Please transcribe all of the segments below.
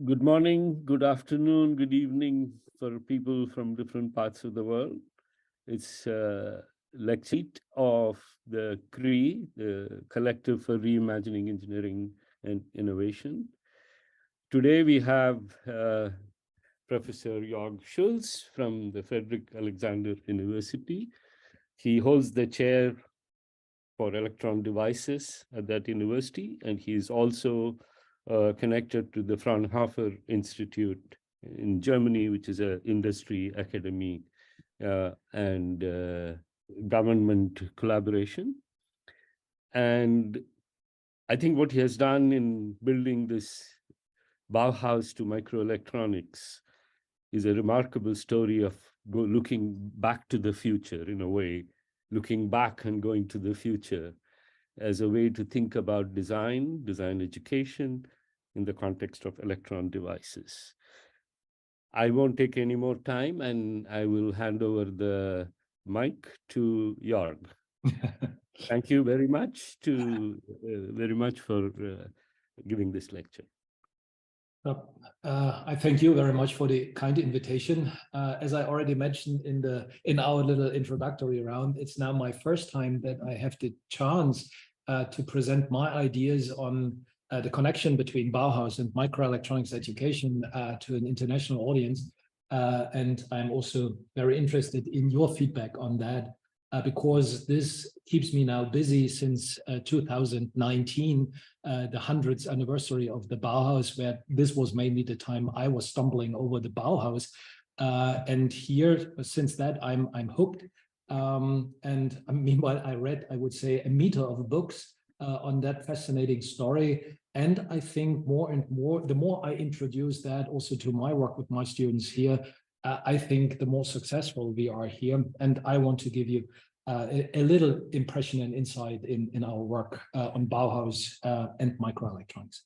Good morning, good afternoon, good evening for people from different parts of the world. It's a lecture of the CRE, the Collective for Reimagining Engineering and Innovation. Today we have Professor Joerg Schulz from the Friedrich Alexander University. He holds the chair for electron devices at that university, and he is also connected to the Fraunhofer Institute in Germany, which is an industry, academy, and government collaboration. And I think what he has done in building this Bauhaus to microelectronics is a remarkable story of looking back to the future, in a way, looking back and going to the future as a way to think about design education in the context of electron devices. I won't take any more time, and I will hand over the mic to Joerg. Thank you very much for giving this lecture. I thank you very much for the kind invitation. As I already mentioned in our little introductory round, it's now my first time that I have the chance to present my ideas on the connection between Bauhaus and microelectronics education to an international audience. And I'm also very interested in your feedback on that, because this keeps me now busy since 2019, the 100th anniversary of the Bauhaus, where this was mainly the time I was stumbling over the Bauhaus. And here, since that, I'm hooked. And meanwhile, I read, I would say, a meter of books on that fascinating story. And I think more and more, the more I introduce that also to my work with my students here, I think the more successful we are here. And I want to give you a little impression and insight in our work on Bauhaus and microelectronics.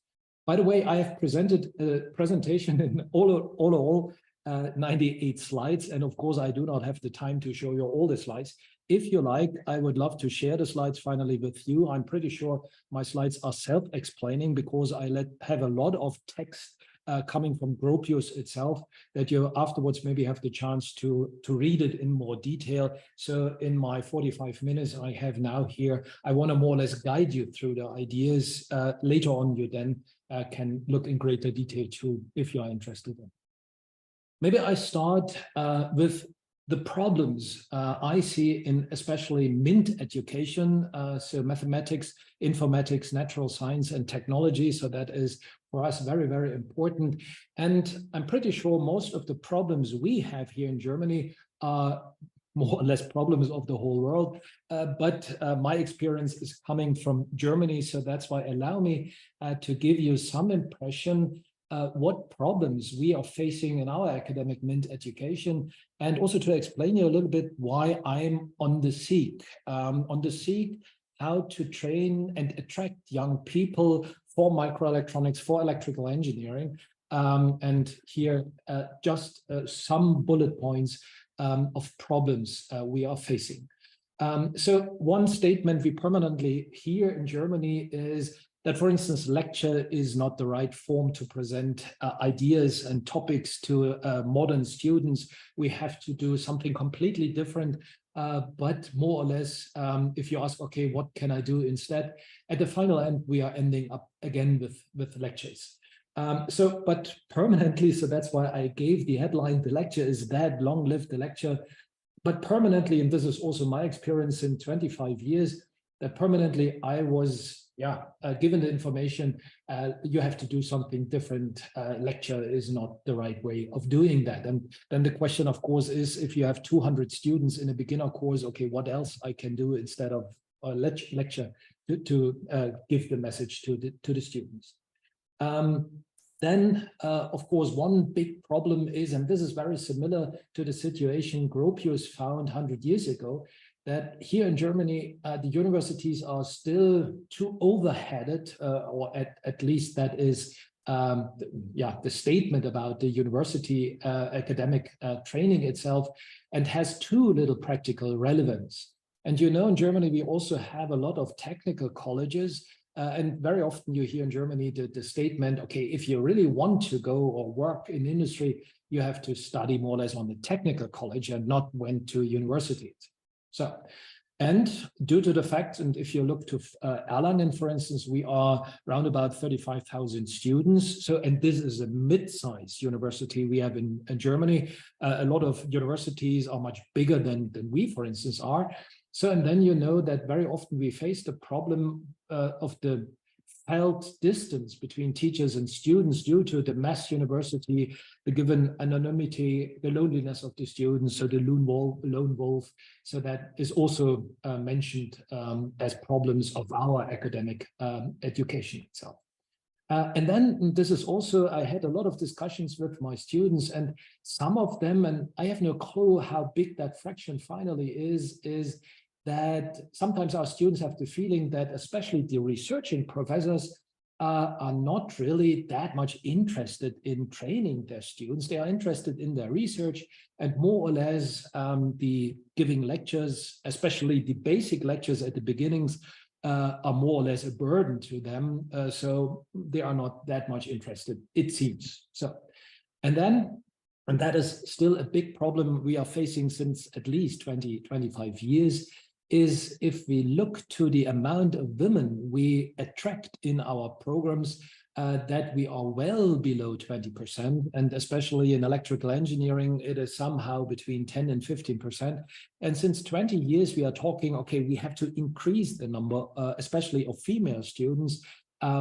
By the way, I have presented a presentation in all 98 slides. And of course, I do not have the time to show you all the slides. If you like, I would love to share the slides finally with you. I'm pretty sure my slides are self-explaining because I have a lot of text coming from Gropius itself that you afterwards maybe have the chance to read it in more detail. So in my 45 minutes I have now here, I want to more or less guide you through the ideas. Later on, you then can look in greater detail too, if you are interested in. Maybe I start with the problems I see in especially MINT education, so mathematics, informatics, natural science, and technology. So that is for us very, very important. And I'm pretty sure most of the problems we have here in Germany are more or less problems of the whole world. But my experience is coming from Germany. So that's why allow me to give you some impression what problems we are facing in our academic MINT education, and also to explain you a little bit why I'm on the seek how to train and attract young people for microelectronics, for electrical engineering. And here just some bullet points of problems we are facing. So one statement we permanently hear in Germany is that, for instance, lecture is not the right form to present ideas and topics to modern students. We have to do something completely different. But more or less, if you ask, okay, what can I do instead? At the final end, we are ending up again with lectures. But permanently, so that's why I gave the headline, the lecture is dead, long live the lecture. But permanently, and this is also my experience in 25 years, that permanently I was given the information, you have to do something different. Lecture is not the right way of doing that. And then the question, of course, is if you have 200 students in a beginner course, okay, what else I can do instead of a lecture to give the message to the students. Then, of course, one big problem is, and this is very similar to the situation Gropius found 100 years ago, that here in Germany, the universities are still too overheaded, or at least that is the statement about the university academic training itself, and has too little practical relevance. And you know, in Germany, we also have a lot of technical colleges, And very often you hear in Germany the statement, okay, if you really want to go or work in industry, you have to study more or less on the technical college and not went to universities. So, and due to the fact, and if you look to Erlangen, for instance, we are around about 35,000 students. So, and this is a mid-sized university we have in Germany. A lot of universities are much bigger than we, for instance, are. So, and then you know that very often we face the problem of the felt distance between teachers and students due to the mass university, the given anonymity, the loneliness of the students, so the lone wolf. So that is also mentioned as problems of our academic education itself. And then this is also, I had a lot of discussions with my students, and some of them, and I have no clue how big that fraction finally is that sometimes our students have the feeling that especially the researching professors are not really that much interested in training their students. They are interested in their research, and more or less the giving lectures, especially the basic lectures at the beginnings, are more or less a burden to them. So they are not that much interested, it seems. So, and that is still a big problem we are facing since at least 25 years, is if we look to the amount of women we attract in our programs, that we are well below 20%, and especially in electrical engineering, it is somehow between 10 and 15%. And since 20 years, we are talking, okay, we have to increase the number, especially of female students,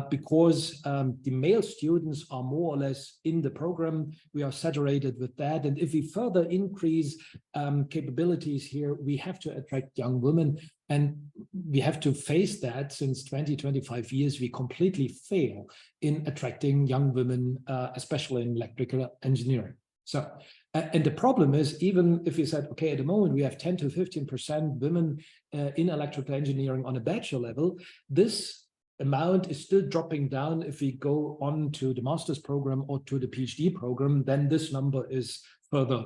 because the male students are more or less in the program. We are saturated with that. And if we further increase capabilities here, we have to attract young women. And we have to face that since 25 years, we completely fail in attracting young women, especially in electrical engineering. So, and the problem is, even if you said, okay, at the moment we have 10 to 15% women in electrical engineering on a bachelor level, this amount is still dropping down. If we go on to the master's program or to the PhD program, then this number is further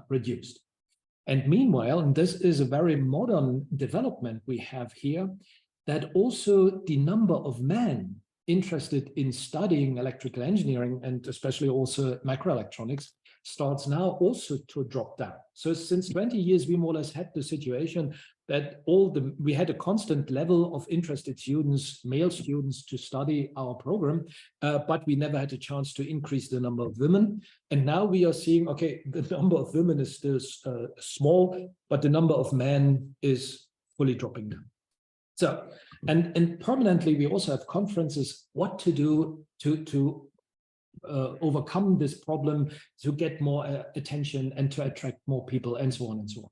reduced. And meanwhile, and this is a very modern development we have here, that also the number of men interested in studying electrical engineering, and especially also microelectronics, starts now also to drop down. So since 20 years, we more or less had the situation that we had a constant level of interested students, male students, to study our program, but we never had a chance to increase the number of women. And now we are seeing, okay, the number of women is still small, but the number of men is fully dropping down. So, and permanently, we also have conferences, what to do to overcome this problem, to get more attention and to attract more people, and so on and so on.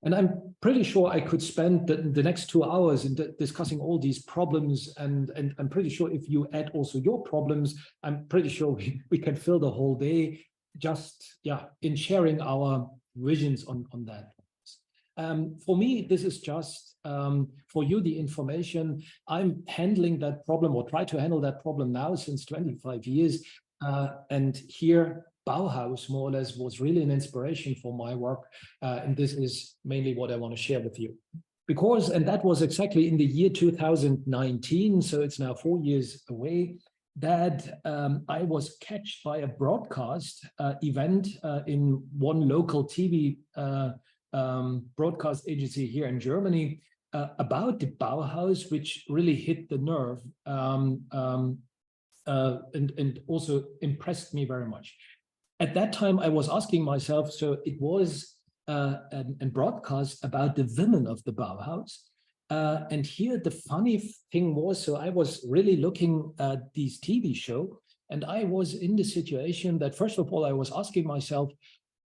And I'm pretty sure I could spend the next 2 hours in discussing all these problems. And I'm pretty sure if you add also your problems, I'm pretty sure we can fill the whole day just, in sharing our visions on that. For me, this is just for you, the information. I'm handling that problem, or try to handle that problem now since 25 years. And here, Bauhaus, more or less, was really an inspiration for my work. And this is mainly what I want to share with you. Because, and that was exactly in the year 2019, so it's now 4 years away, that I was catched by a broadcast event in one local TV broadcast agency here in Germany about the Bauhaus, which really hit the nerve and also impressed me very much. At that time, I was asking myself, so it was a broadcast about the women of the Bauhaus. And here the funny thing was, so I was really looking at this TV show, and I was in the situation that, first of all, I was asking myself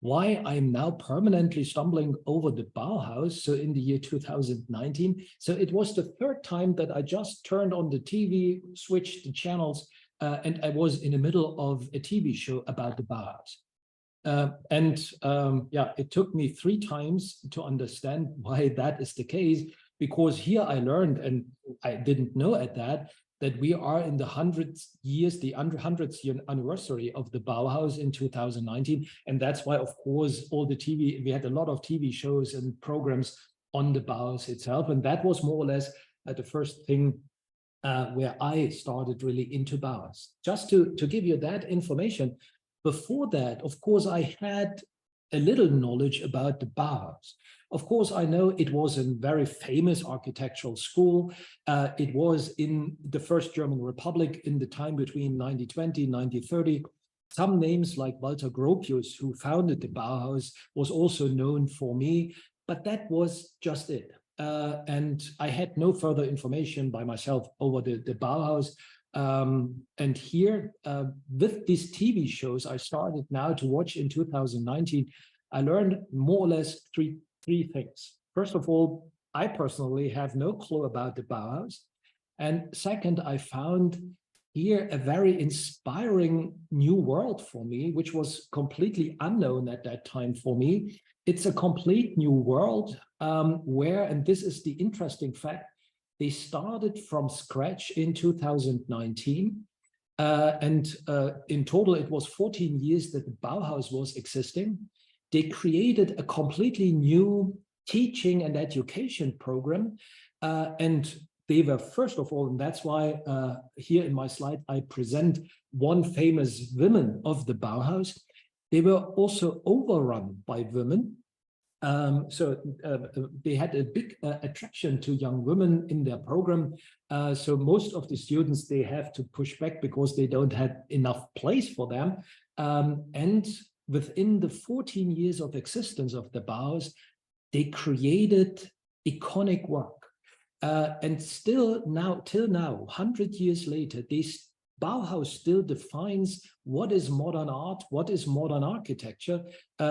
why I'm now permanently stumbling over the Bauhaus. So in the year 2019, so it was the third time that I just turned on the TV, switched the channels, and I was in the middle of a TV show about the Bauhaus. It took me 3 times to understand why that is the case, because here I learned, and I didn't know at that we are in the 100th year anniversary of the Bauhaus in 2019. And that's why, of course, we had a lot of TV shows and programs on the Bauhaus itself. And that was more or less the first thing where I started really into Bauhaus. Just to give you that information, before that, of course, I had a little knowledge about the Bauhaus. Of course, I know it was a very famous architectural school. It was in the first German Republic in the time between 1920 and 1930. Some names like Walter Gropius, who founded the Bauhaus, was also known for me, but that was just it. And I had no further information by myself over the Bauhaus. And here, with these TV shows I started now to watch in 2019, I learned more or less three things. First of all, I personally have no clue about the Bauhaus. And second, I found here a very inspiring new world for me, which was completely unknown at that time for me. It's a complete new world where, and this is the interesting fact, they started from scratch in 2019. And in total, it was 14 years that the Bauhaus was existing. They created a completely new teaching and education program. And they were, first of all, and that's why here in my slide, I present one famous woman of the Bauhaus. They were also overrun by women. So they had a big attraction to young women in their program. So most of the students, they have to push back because they don't have enough place for them. And within the 14 years of existence of the Bauhaus, they created iconic work. And still now, till now, 100 years later, Bauhaus still defines what is modern art, what is modern architecture.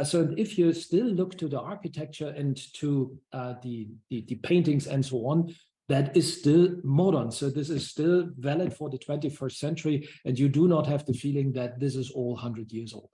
So if you still look to the architecture and to the paintings and so on, that is still modern. So this is still valid for the 21st century, and you do not have the feeling that this is all 100 years old.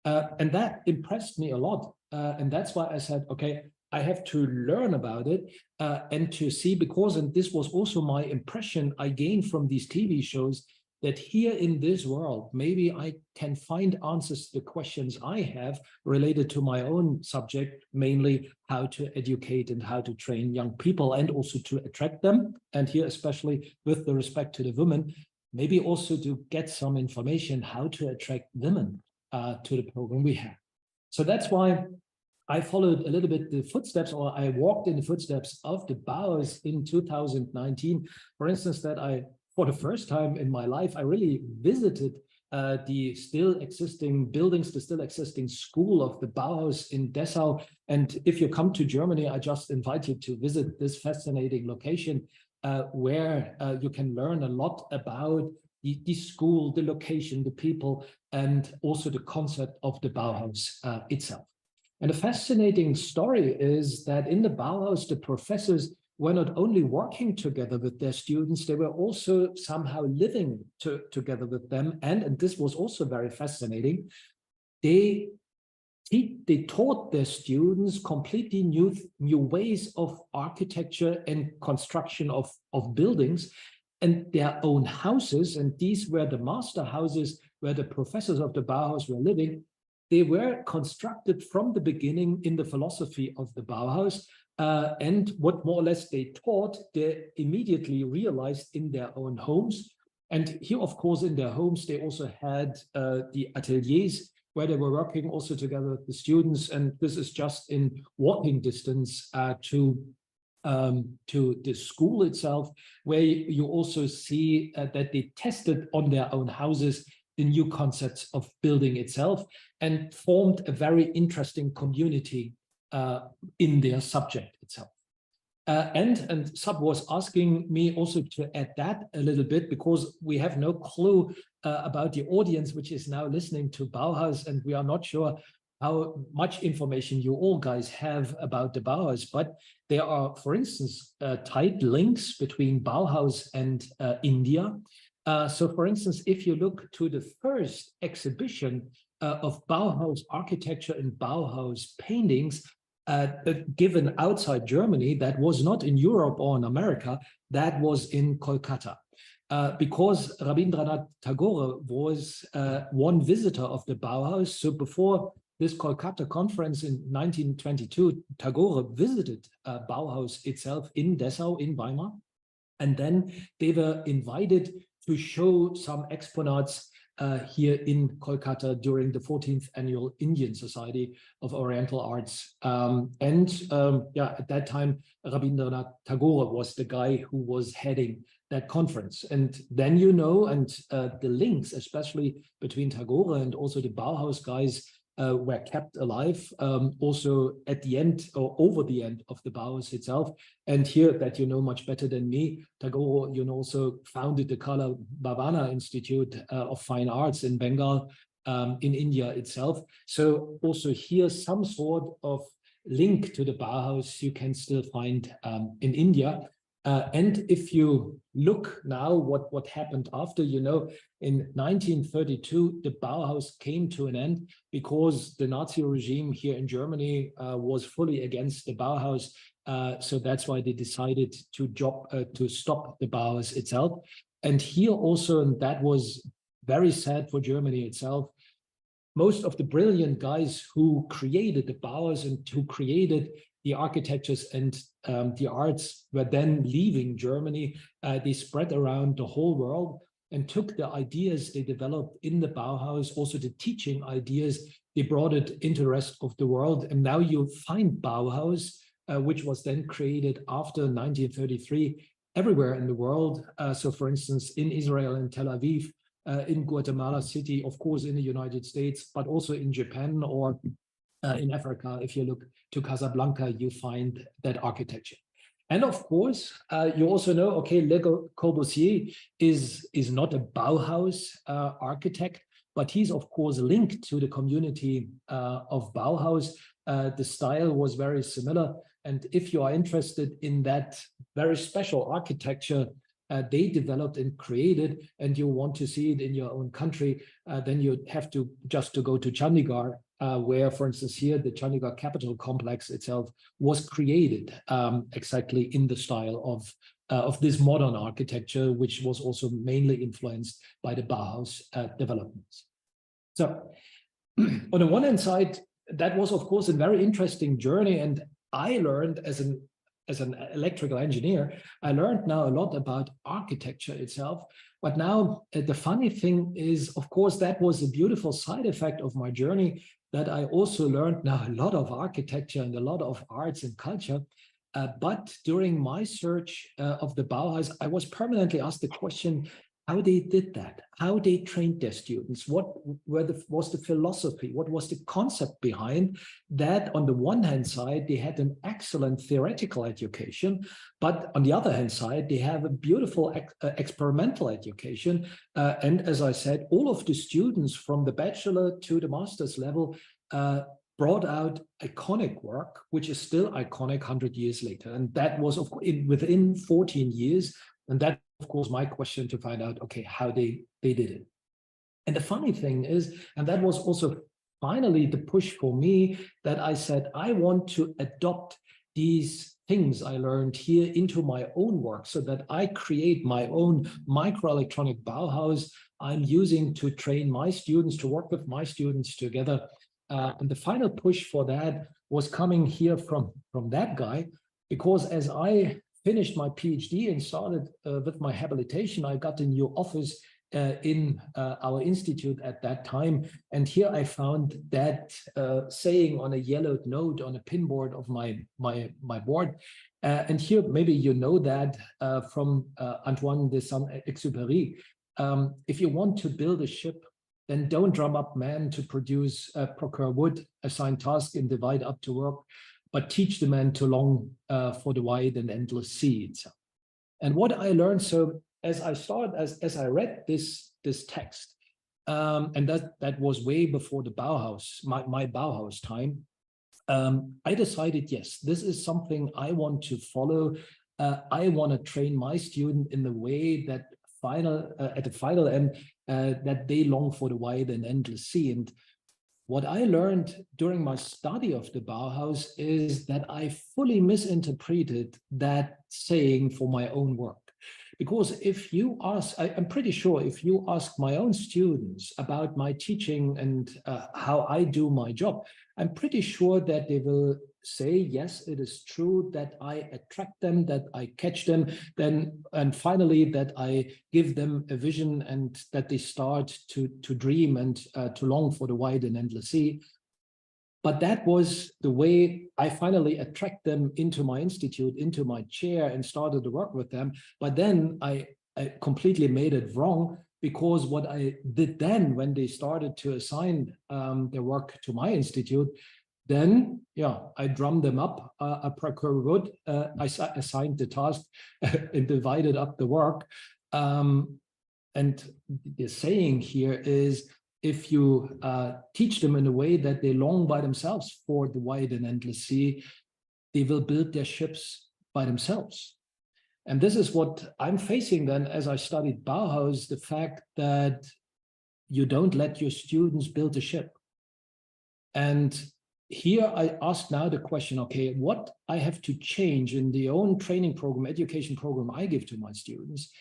And that impressed me a lot. And that's why I said, okay, I have to learn about it and to see, because, and this was also my impression I gained from these TV shows, that here in this world, maybe I can find answers to the questions I have related to my own subject, mainly how to educate and how to train young people and also to attract them. And here, especially with the respect to the women, maybe also to get some information how to attract women to the program we have. So that's why I followed a little bit the footsteps, or I walked in the footsteps of the Bauhaus in 2019. For instance, that for the first time in my life, I really visited the still existing buildings, the still existing school of the Bauhaus in Dessau. And if you come to Germany, I just invite you to visit this fascinating location where you can learn a lot about the school, the location, the people, and also the concept of the Bauhaus itself. And a fascinating story is that in the Bauhaus, the professors were not only working together with their students, they were also somehow living together with them. And this was also very fascinating. They taught their students completely new ways of architecture and construction of buildings and their own houses. And these were the master houses where the professors of the Bauhaus were living. They were constructed from the beginning in the philosophy of the Bauhaus. And what more or less they taught, they immediately realized in their own homes. And here, of course, in their homes, they also had the ateliers where they were working also together with the students. And this is just in walking distance to the school itself, where you also see that they tested on their own houses the new concepts of building itself and formed a very interesting community in their subject itself. And Sab was asking me also to add that a little bit, because we have no clue about the audience which is now listening to Bauhaus, and we are not sure how much information you all guys have about the Bauhaus, but there are, for instance, tight links between Bauhaus and India. So for instance, if you look to the first exhibition of Bauhaus architecture and Bauhaus paintings given outside Germany, that was not in Europe or in America, that was in Kolkata. Because Rabindranath Tagore was one visitor of the Bauhaus. So before this Kolkata conference in 1922, Tagore visited Bauhaus itself in Dessau, in Weimar. And then they were invited to show some exponats here in Kolkata during the 14th annual Indian Society of Oriental Arts. Yeah, at that time, Rabindranath Tagore was the guy who was heading that conference. And then, you know, and the links, especially between Tagore and also the Bauhaus guys, were kept alive also at the end or over the end of the Bauhaus itself. And here, that you know much better than me, Tagore, you know, also founded the Kala Bhavana Institute of Fine Arts in Bengal, in India itself. So also here, some sort of link to the Bauhaus you can still find in India. And if you look now what happened after, you know, in 1932, the Bauhaus came to an end because the Nazi regime here in Germany was fully against the Bauhaus. So that's why they decided to stop the Bauhaus itself. And here also, and that was very sad for Germany itself, most of the brilliant guys who created the Bauhaus and who created the architectures and the arts were then leaving Germany. They spread around the whole world and took the ideas they developed in the Bauhaus, also the teaching ideas, they brought it into the rest of the world. And now you find Bauhaus, which was then created after 1933, everywhere in the world. So for instance, in Israel and Tel Aviv, in Guatemala City, of course, in the United States, but also in Japan or in Africa. If you look to Casablanca, you find that architecture. And of course, you also know, okay, Le Corbusier is not a Bauhaus architect, but he's of course linked to the community of Bauhaus. The style was very similar. And if you are interested in that very special architecture they developed and created, and you want to see it in your own country, then you have to just go to Chandigarh, where, for instance, here the Chandigarh Capital Complex itself was created exactly in the style of this modern architecture, which was also mainly influenced by the Bauhaus developments. So, on the one hand side, that was of course a very interesting journey, and I learned as an electrical engineer, I learned now a lot about architecture itself. But now the funny thing is, of course, that was a beautiful side effect of my journey, that I also learned now a lot of architecture and a lot of arts and culture. But during my search of the Bauhaus, I was permanently asked the question, how they did that, how they trained their students, what was the philosophy, what was the concept behind that. On the one hand side, they had an excellent theoretical education, but on the other hand side, they have a beautiful experimental education. And as I said, all of the students from the bachelor to the master's level brought out iconic work, which is still iconic 100 years later. And that was of course within 14 years. And that, of course, my question to find out, okay, how they did it. And the funny thing is, and that was also finally the push for me, that I said, I want to adopt these things I learned here into my own work so that I create my own microelectronic Bauhaus I'm using to train my students, to work with my students together. And the final push for that was coming here from that guy, because as I finished my PhD and started with my habilitation, I got a new office in our institute at that time. And here I found that saying on a yellowed note on a pinboard of my board. And here, maybe you know that from Antoine de Saint-Exupéry. If you want to build a ship, then don't drum up men to produce, procure wood, assign tasks and divide up to work, but teach the man to long for the wide and endless sea itself. And what I learned, so as I read this text, and that was way before the Bauhaus, my Bauhaus time, I decided, yes, this is something I want to follow. I want to train my student in the way that at the final end, that they long for the wide and endless sea. And what I learned during my study of the Bauhaus is that I fully misinterpreted that saying for my own work. Because if you ask, I'm pretty sure if you ask my own students about my teaching and how I do my job, I'm pretty sure that they will say, yes, it is true that I attract them, that I catch them, and finally that I give them a vision and that they start to dream and to long for the wide and endless sea. But that was the way I finally attract them into my institute, into my chair, and started to work with them. But then I completely made it wrong, because what I did then, when they started to assign their work to my institute, then, yeah, I drummed them up a procure wood. I assigned the task and divided up the work. And the saying here is, if you teach them in a way that they long by themselves for the wide and endless sea, they will build their ships by themselves. And this is what I'm facing then as I studied Bauhaus, the fact that you don't let your students build a ship. And here I ask now the question, okay, what I have to change in the own training program, education program I give to my students,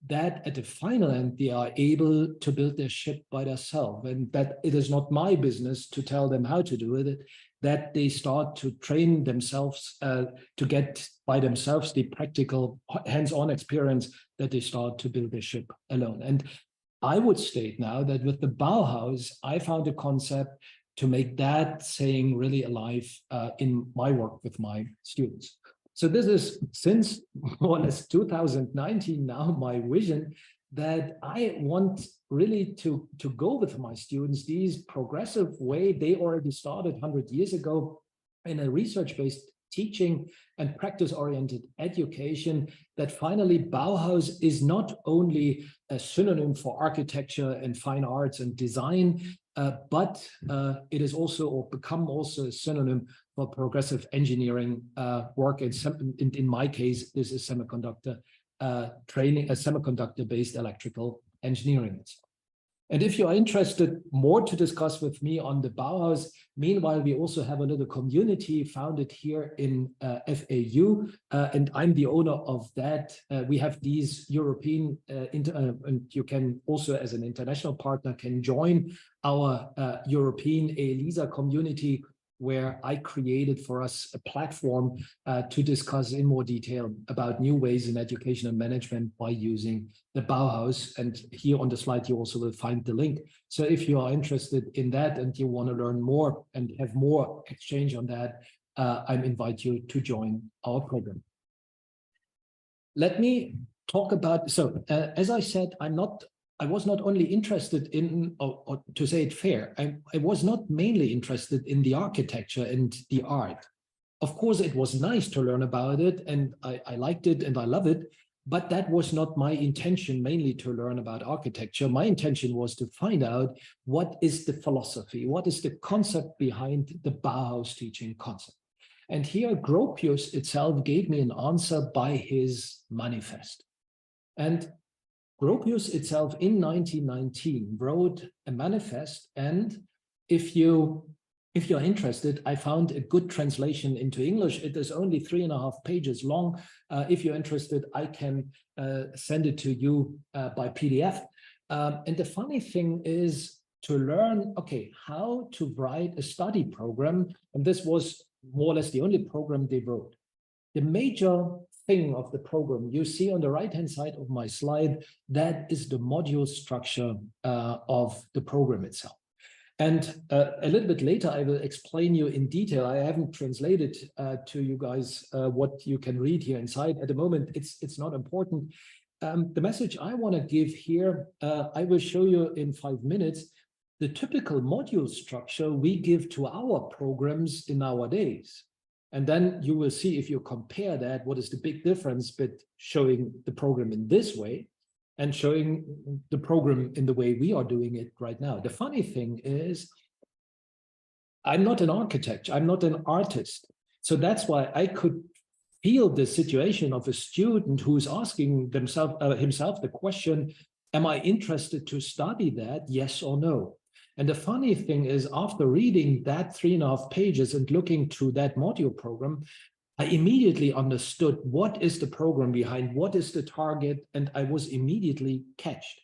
that at the final end, they are able to build their ship by themselves, and that it is not my business to tell them how to do it, that they start to train themselves to get by themselves the practical hands-on experience, that they start to build their ship alone. And I would state now that with the Bauhaus, I found a concept to make that saying really alive in my work with my students. So this is, since more or less 2019 now, my vision, that I want really to go with my students these progressive way. They already started 100 years ago in a research-based teaching and practice-oriented education, that finally Bauhaus is not only a synonym for architecture and fine arts and design, but it is also, or become also, a synonym for progressive engineering work. In my case, this is semiconductor training, a semiconductor-based electrical engineering. And if you are interested more to discuss with me on the Bauhaus, meanwhile, we also have a little community founded here in FAU, and I'm the owner of that. We have these European, and you can also, as an international partner, can join our European ELISA community, where I created for us a platform to discuss in more detail about new ways in education and management by using the Bauhaus. And here on the slide, you also will find the link. So if you are interested in that and you want to learn more and have more exchange on that, I invite you to join our program. Let me talk about, so as I said, I was not only interested in, or to say it fair, I was not mainly interested in the architecture and the art. Of course, it was nice to learn about it, and I liked it and I love it, but that was not my intention, mainly to learn about architecture. My intention was to find out what is the philosophy, what is the concept behind the Bauhaus teaching concept. And here Gropius itself gave me an answer by his manifest. And Gropius itself in 1919 wrote a manifest, and if you're interested, I found a good translation into English. It is only 3.5 pages long. If you're interested, I can send it to you by PDF. And the funny thing is to learn, okay, how to write a study program, and this was more or less the only program they wrote. The major thing of the program you see on the right-hand side of my slide, that is the module structure of the program itself. And a little bit later, I will explain you in detail. I haven't translated to you guys what you can read here inside. At the moment, it's not important. The message I want to give here, I will show you in 5 minutes, the typical module structure we give to our programs in nowadays. And then you will see, if you compare that, what is the big difference between showing the program in this way and showing the program in the way we are doing it right now. The funny thing is, I'm not an architect, I'm not an artist. So that's why I could feel the situation of a student who's asking himself the question, am I interested to study that, yes or no? And the funny thing is, after reading that 3.5 pages and looking through that module program, I immediately understood what is the program behind, what is the target, and I was immediately catched.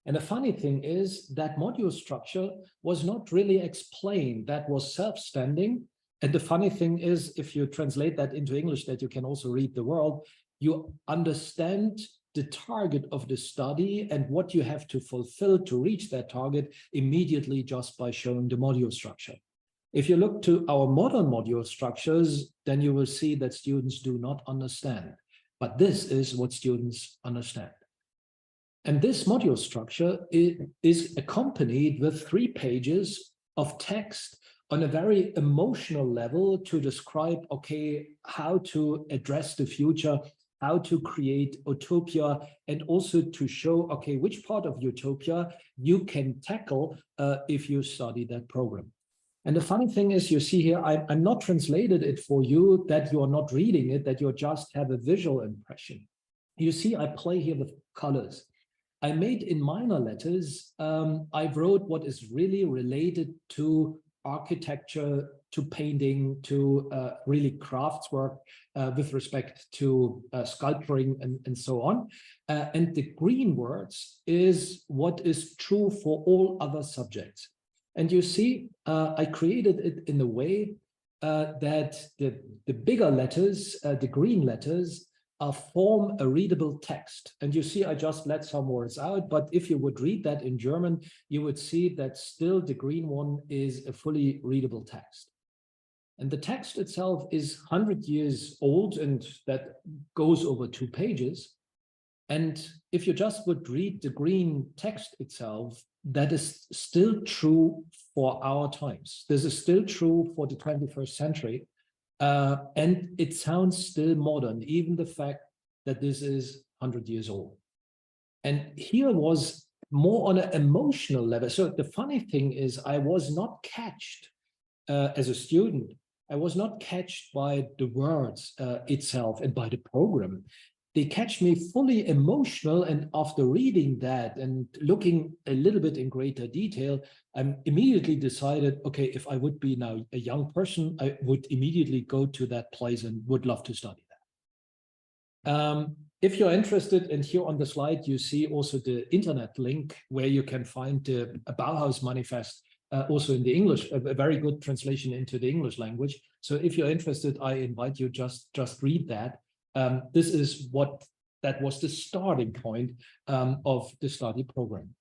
And the funny thing is that module structure was not really explained. That was self-standing. And the funny thing is, if you translate that into English, that you can also read the world, you understand the target of the study and what you have to fulfill to reach that target immediately just by showing the module structure. If you look to our modern module structures, then you will see that students do not understand. But this is what students understand. And this module structure is accompanied with 3 pages of text on a very emotional level to describe, okay, how to address the future, how to create utopia, and also to show, okay, which part of utopia you can tackle if you study that program. And the funny thing is, you see here, I'm not translated it for you, that you're not reading it, that you just have a visual impression. You see, I play here with colors. I made in minor letters, I wrote what is really related to architecture, to painting, to really crafts work with respect to sculpturing and so on. And the green words is what is true for all other subjects. And you see, I created it in a way that the bigger letters, the green letters, form a readable text. And you see, I just let some words out, but if you would read that in German, you would see that still the green one is a fully readable text. And the text itself is 100 years old, and that goes over 2 pages. And if you just would read the green text itself, that is still true for our times. This is still true for the 21st century. And it sounds still modern, even the fact that this is 100 years old. And here was more on an emotional level. So the funny thing is, I was not catched as a student. I was not catched by the words itself and by the program. They catch me fully emotional, and after reading that and looking a little bit in greater detail, I immediately decided, okay, if I would be now a young person, I would immediately go to that place and would love to study that. If you're interested, and here on the slide, you see also the internet link where you can find the Bauhaus manifest, also in the English, a very good translation into the English language. So if you're interested, I invite you just read that. This is that was the starting point of the study program.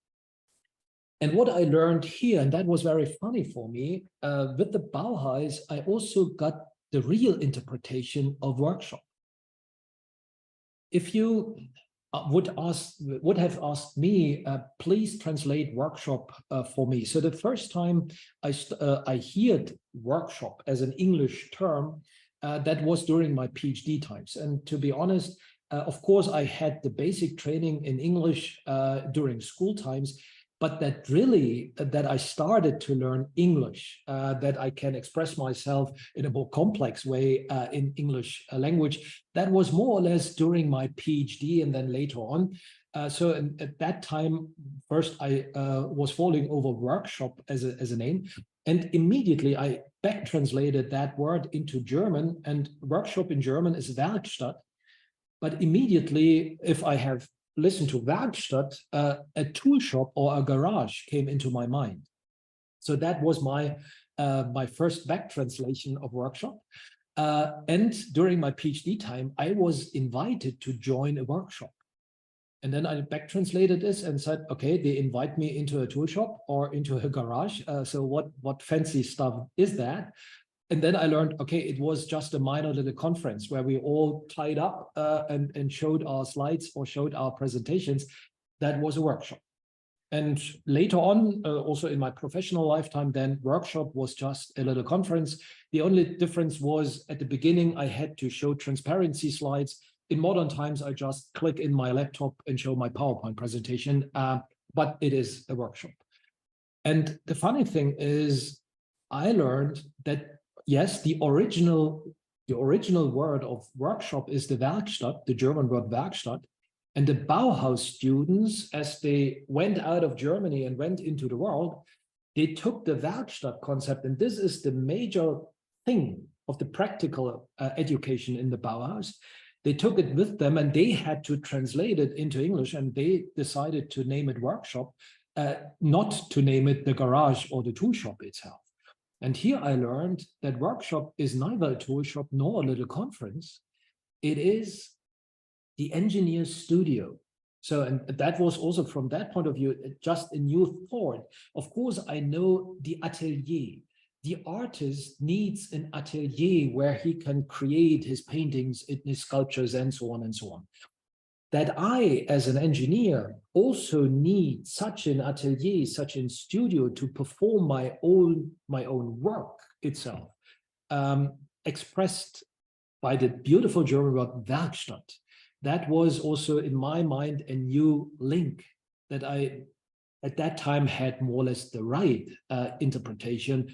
And what I learned here, and that was very funny for me, with the Bauhaus, I also got the real interpretation of workshop. If you would have asked me, please translate workshop for me. So the first time I heard workshop as an English term, that was during my PhD times. And to be honest, of course, I had the basic training in English during school times, but that I started to learn English, that I can express myself in a more complex way in English language, that was more or less during my PhD and then later on. So at that time, first I was falling over workshop as a name, and immediately I back translated that word into German, and workshop in German is Werkstatt. But immediately, if I have listened to Werkstatt, a tool shop or a garage came into my mind. So that was my first back translation of workshop. And during my PhD time, I was invited to join a workshop. And then I back translated this and said, okay, they invite me into a tool shop or into a garage. So what fancy stuff is that? And then I learned, okay, it was just a minor little conference where we all tied up and showed our slides or showed our presentations. That was a workshop. And later on, also in my professional lifetime, then workshop was just a little conference. The only difference was at the beginning, I had to show transparency slides. In modern times, I just click in my laptop and show my PowerPoint presentation, but it is a workshop. And the funny thing is, I learned that, yes, the original word of workshop is the Werkstatt, the German word Werkstatt. And the Bauhaus students, as they went out of Germany and went into the world, they took the Werkstatt concept, and this is the major thing of the practical education in the Bauhaus. They took it with them and they had to translate it into English, and they decided to name it workshop, not to name it the garage or the tool shop itself. And here I learned that workshop is neither a tool shop nor a little conference. It is the engineer's studio. So, and that was also from that point of view, just a new thought. Of course, I know the atelier. The artist needs an atelier where he can create his paintings, his sculptures, and so on and so on. That I, as an engineer, also need such an atelier, such a studio to perform my own work itself, expressed by the beautiful German word Werkstatt. That was also in my mind a new link that I at that time had more or less the right interpretation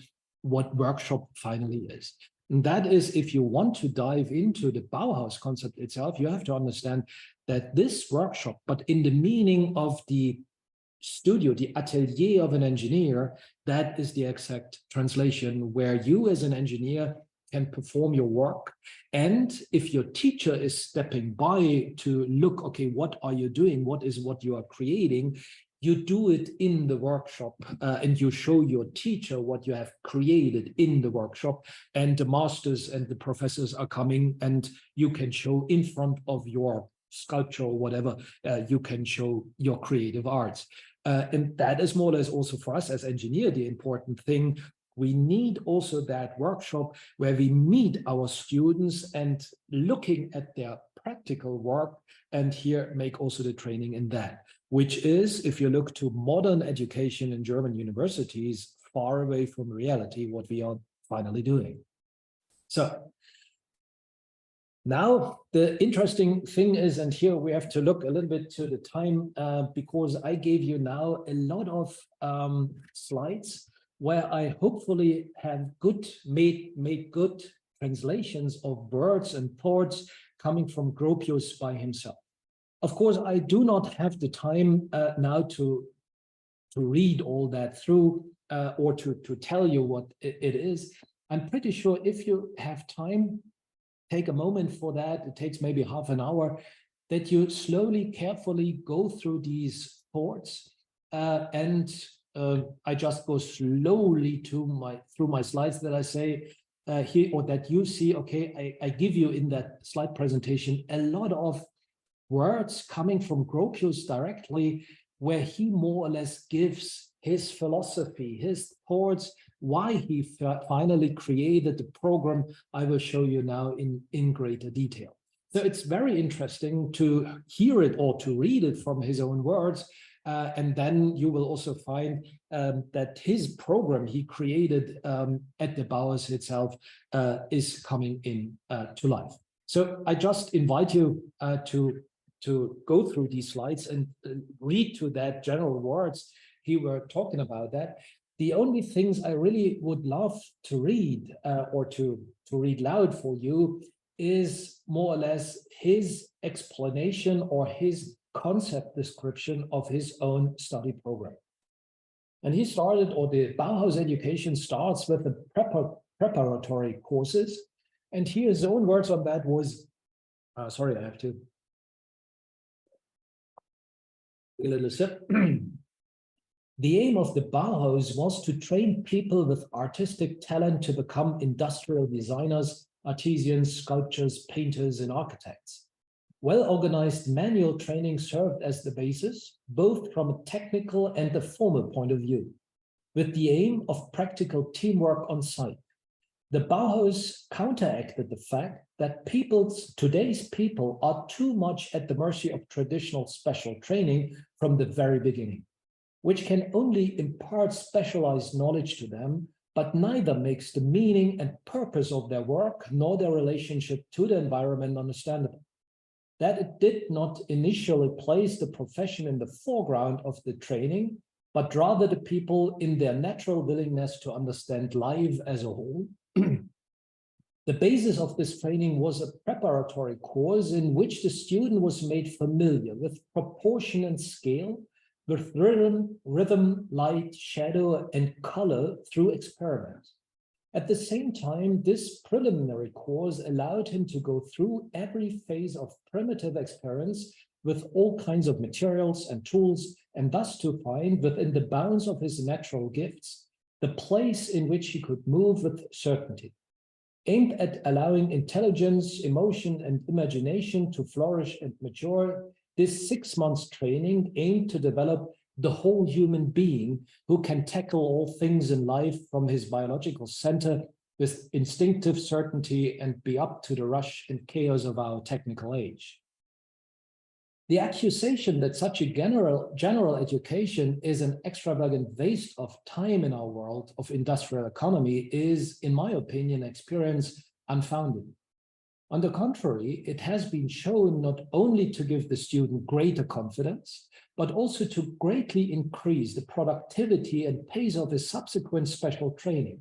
what workshop finally is. And that is, if you want to dive into the Bauhaus concept itself, you have to understand that this workshop, but in the meaning of the studio, the atelier of an engineer, that is the exact translation where you as an engineer can perform your work. And if your teacher is stepping by to look, okay, what are you doing? What is what you are creating? You do it in the workshop and you show your teacher what you have created in the workshop, and the masters and the professors are coming and you can show in front of your sculpture or whatever, you can show your creative arts. And that is more or less also for us as engineer, the important thing. We need also that workshop where we meet our students and looking at their practical work, and here make also the training in that, which is, if you look to modern education in German universities, far away from reality, what we are finally doing. So now the interesting thing is, and here we have to look a little bit to the time, because I gave you now a lot of slides where I hopefully have made good translations of words and thoughts coming from Gropius by himself. Of course, I do not have the time now to read all that through or to tell you what it is. I'm pretty sure if you have time, take a moment for that. It takes maybe half an hour, that you slowly, carefully go through these thoughts I just go slowly through my slides that I say here, or that you see. Okay, I give you in that slide presentation a lot of words coming from Gropius directly, where he more or less gives his philosophy, his thoughts, why he finally created the program I will show you now in greater detail. So it's very interesting to hear it or to read it from his own words. And then you will also find that his program he created at the Bauhaus itself is coming in to life. So I just invite you to go through these slides and read to that general words he were talking about that. The only things I really would love to read or to read loud for you is more or less his explanation or his concept description of his own study program. And he started, or the Bauhaus education starts with the preparatory courses. And here his own words on that was, sorry, I have to a little sip. The aim of the Bauhaus was to train people with artistic talent to become industrial designers, artisans, sculptors, painters, and architects. Well-organized manual training served as the basis, both from a technical and a formal point of view, with the aim of practical teamwork on site. The Bauhaus counteracted the fact that today's people are too much at the mercy of traditional special training from the very beginning, which can only impart specialized knowledge to them, but neither makes the meaning and purpose of their work nor their relationship to the environment understandable. That it did not initially place the profession in the foreground of the training, but rather the people in their natural willingness to understand life as a whole. The basis of this training was a preparatory course in which the student was made familiar with proportion and scale, with rhythm, light, shadow, and color through experiment. At the same time, this preliminary course allowed him to go through every phase of primitive experience with all kinds of materials and tools, and thus to find within the bounds of his natural gifts the place in which he could move with certainty, aimed at allowing intelligence, emotion, and imagination to flourish and mature. This 6 months training aimed to develop the whole human being who can tackle all things in life from his biological center with instinctive certainty and be up to the rush and chaos of our technical age. The accusation that such a general education is an extravagant waste of time in our world of industrial economy is, in my opinion, experience unfounded. On the contrary, it has been shown not only to give the student greater confidence, but also to greatly increase the productivity and pace of his subsequent special training.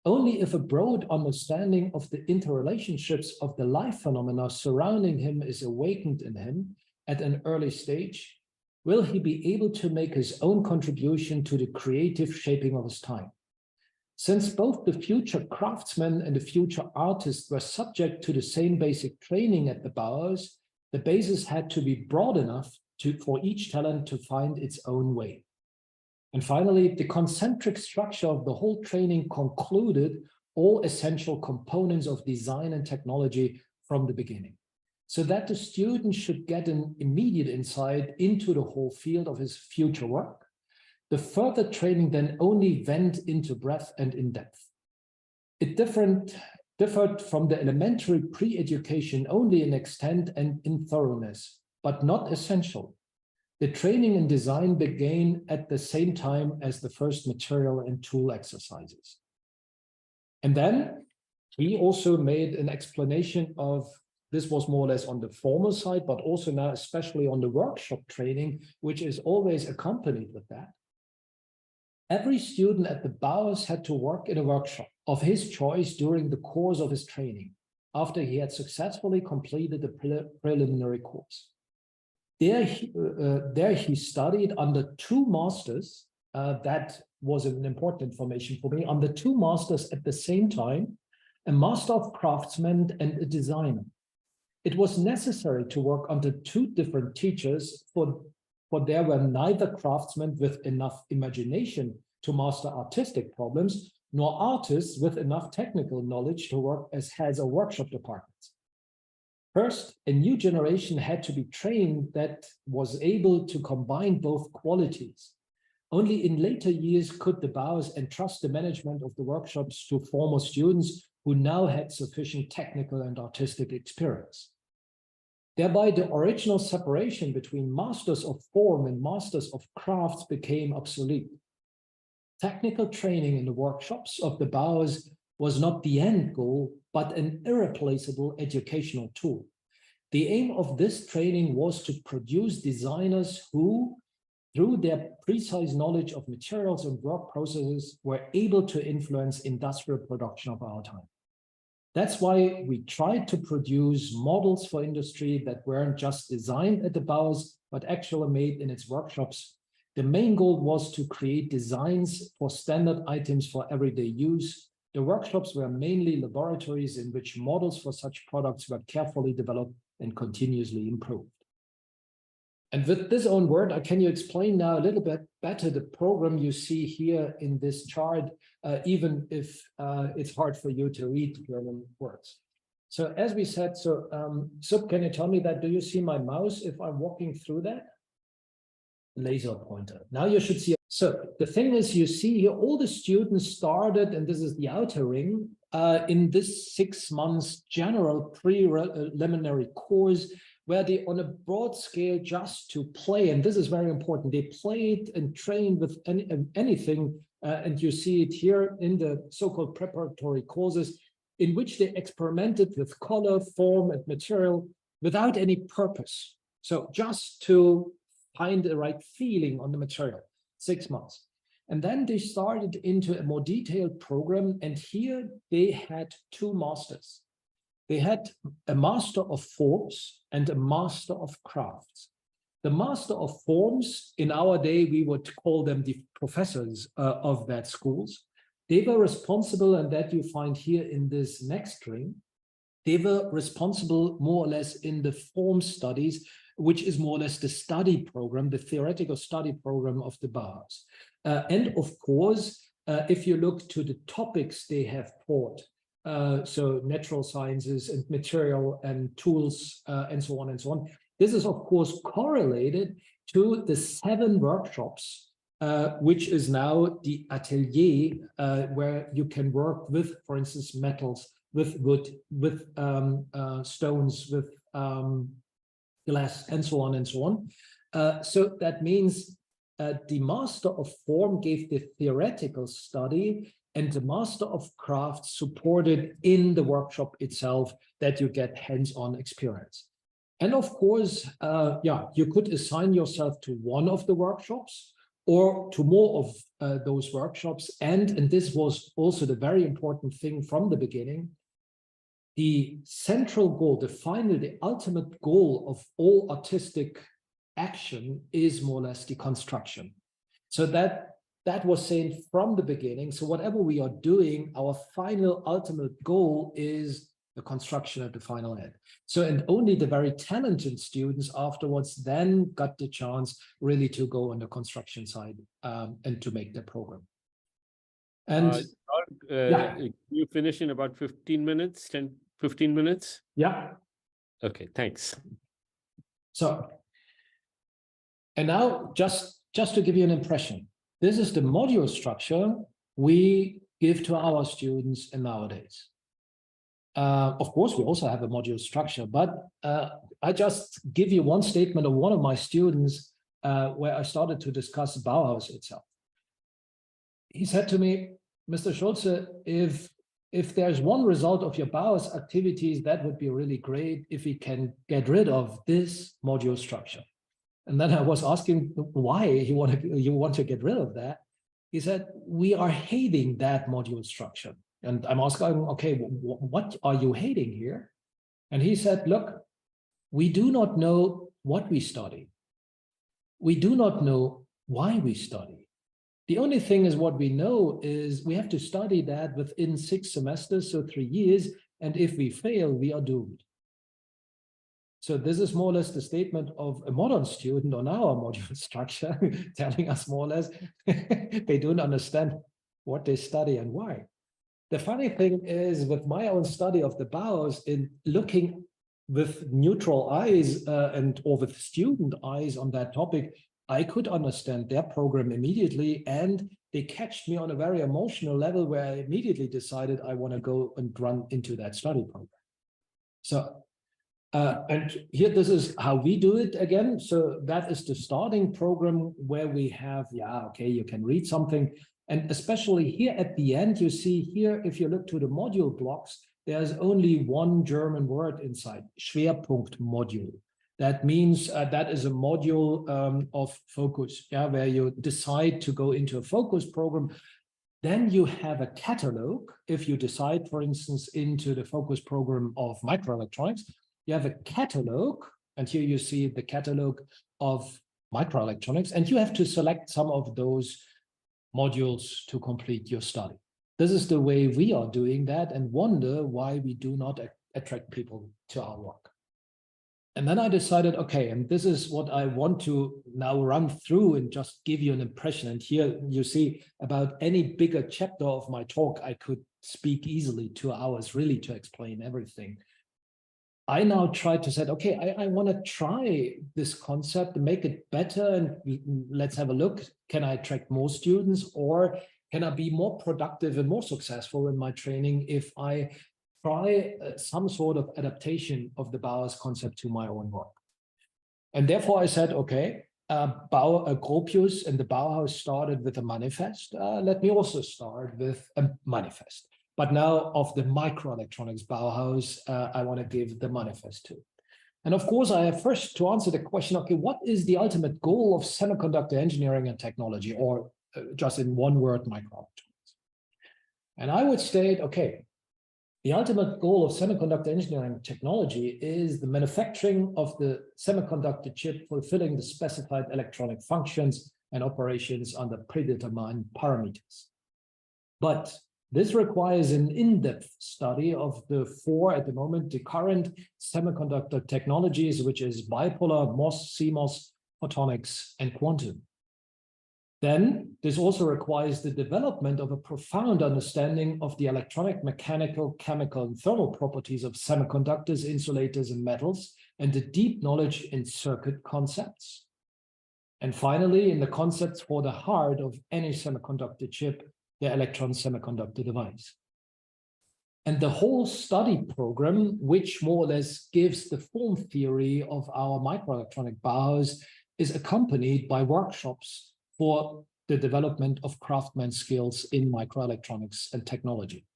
Only if a broad understanding of the interrelationships of the life phenomena surrounding him is awakened in him at an early stage, will he be able to make his own contribution to the creative shaping of his time. Since both the future craftsman and the future artist were subject to the same basic training at the Bauhaus, the basis had to be broad enough for each talent to find its own way. And finally, the concentric structure of the whole training concluded all essential components of design and technology from the beginning, so that the student should get an immediate insight into the whole field of his future work. The further training then only went into breadth and in depth. It differed from the elementary pre-education only in extent and in thoroughness, but not essential. The training in design began at the same time as the first material and tool exercises. And then he also made an explanation of this was more or less on the formal side, but also now especially on the workshop training, which is always accompanied with that. Every student at the Bauhaus had to work in a workshop of his choice during the course of his training, after he had successfully completed the preliminary course. There he studied under two masters. That was an important information for me. Under two masters at the same time, a master of craftsmen and a designer. It was necessary to work under two different teachers, for there were neither craftsmen with enough imagination to master artistic problems, nor artists with enough technical knowledge to work as heads of workshop departments. First, a new generation had to be trained that was able to combine both qualities. Only in later years could the Bauhaus entrust the management of the workshops to former students who now had sufficient technical and artistic experience. Thereby, the original separation between masters of form and masters of crafts became obsolete. Technical training in the workshops of the Bauhaus was not the end goal, but an irreplaceable educational tool. The aim of this training was to produce designers who, through their precise knowledge of materials and work processes, were able to influence industrial production of our time. That's why we tried to produce models for industry that weren't just designed at the Bauhaus, but actually made in its workshops. The main goal was to create designs for standard items for everyday use. The workshops were mainly laboratories in which models for such products were carefully developed and continuously improved. And with this own word, can you explain now a little bit better the program you see here in this chart, even if it's hard for you to read German words? So as we said, Sub, can you tell me that? Do you see my mouse if I'm walking through that? Laser pointer. Now you should see. So the thing is, you see here, all the students started, and this is the outer ring, in this 6 months general preliminary course, where they, on a broad scale, just to play, and this is very important, they played and trained with anything, and you see it here in the so-called preparatory courses, in which they experimented with color, form, and material without any purpose. So just to find the right feeling on the material, 6 months. And then they started into a more detailed program, and here they had two masters. They had a master of forms and a master of crafts. The master of forms, in our day, we would call them the professors of that schools. They were responsible, and that you find here in this next ring, they were responsible more or less in the form studies, which is more or less the study program, the theoretical study program of the Bauhaus. And of course, if you look to the topics they have taught, so natural sciences and material and tools and so on and so on, this is of course correlated to the 7 workshops, which is now the atelier, where you can work with, for instance, metals, with wood, with stones, with glass, and so on and so on. So that means the Master of Form gave the theoretical study, and the Master of Crafts supported in the workshop itself that you get hands-on experience. And of course, yeah, you could assign yourself to one of the workshops or to more of those workshops. And this was also the very important thing from the beginning, the central goal, the ultimate goal of all artistic action is more or less the construction. So that was saying from the beginning. So whatever we are doing, our final ultimate goal is the construction at the final end. So, and only the very talented students afterwards then got the chance really to go on the construction side and to make their program. And yeah. You finish in about 15 minutes, 15 minutes? Yeah. Okay, thanks. So, and now just to give you an impression, this is the module structure we give to our students nowadays. Of course, we also have a module structure, but I just give you one statement of one of my students where I started to discuss Bauhaus itself. He said to me, Mr. Schulz, if there's one result of your Bauhaus activities, that would be really great if we can get rid of this module structure. And then I was asking why you want to get rid of that. He said, we are hating that module structure. And I'm asking, okay, what are you hating here? And he said, look, we do not know what we study. We do not know why we study. The only thing is what we know is we have to study that within 6 semesters, so 3 years. And if we fail, we are doomed. So this is more or less the statement of a modern student on our module structure, telling us more or less they don't understand what they study and why. The funny thing is, with my own study of the Bauhaus, in looking with neutral eyes or with student eyes on that topic, I could understand their program immediately, and they catched me on a very emotional level where I immediately decided I want to go and run into that study program. So, and here, this is how we do it again. So that is the starting program where we have, yeah, okay, you can read something. And especially here at the end, you see here, if you look to the module blocks, there's only one German word inside, Schwerpunkt module. That means that is a module of focus, yeah, where you decide to go into a focus program. Then you have a catalog. If you decide, for instance, into the focus program of microelectronics, you have a catalog, and here you see the catalog of microelectronics, and you have to select some of those modules to complete your study. This is the way we are doing that, and wonder why we do not attract people to our work. And then I decided, okay, and this is what I want to now run through and just give you an impression. And here you see about any bigger chapter of my talk, I could speak easily 2 hours really to explain everything. I now try to say, okay, I want to try this concept and make it better, and let's have a look. Can I attract more students, or can I be more productive and more successful in my training if I try some sort of adaptation of the Bauhaus concept to my own work? And therefore I said, okay, Gropius and the Bauhaus started with a manifest. Let me also start with a manifest. But now of the microelectronics Bauhaus, I want to give the manifest to. And of course, I have first to answer the question, okay, what is the ultimate goal of semiconductor engineering and technology, or just in one word, microelectronics? And I would state, okay, the ultimate goal of semiconductor engineering technology is the manufacturing of the semiconductor chip fulfilling the specified electronic functions and operations under predetermined parameters. But this requires an in-depth study of the 4, at the moment, the current semiconductor technologies, which is bipolar, MOS, CMOS, photonics, and quantum. Then this also requires the development of a profound understanding of the electronic, mechanical, chemical, and thermal properties of semiconductors, insulators, and metals, and a deep knowledge in circuit concepts. And finally, in the concepts for the heart of any semiconductor chip, the electron semiconductor device. And the whole study program, which more or less gives the form theory of our microelectronic Bauhaus, is accompanied by workshops for the development of craftsman skills in microelectronics and technology.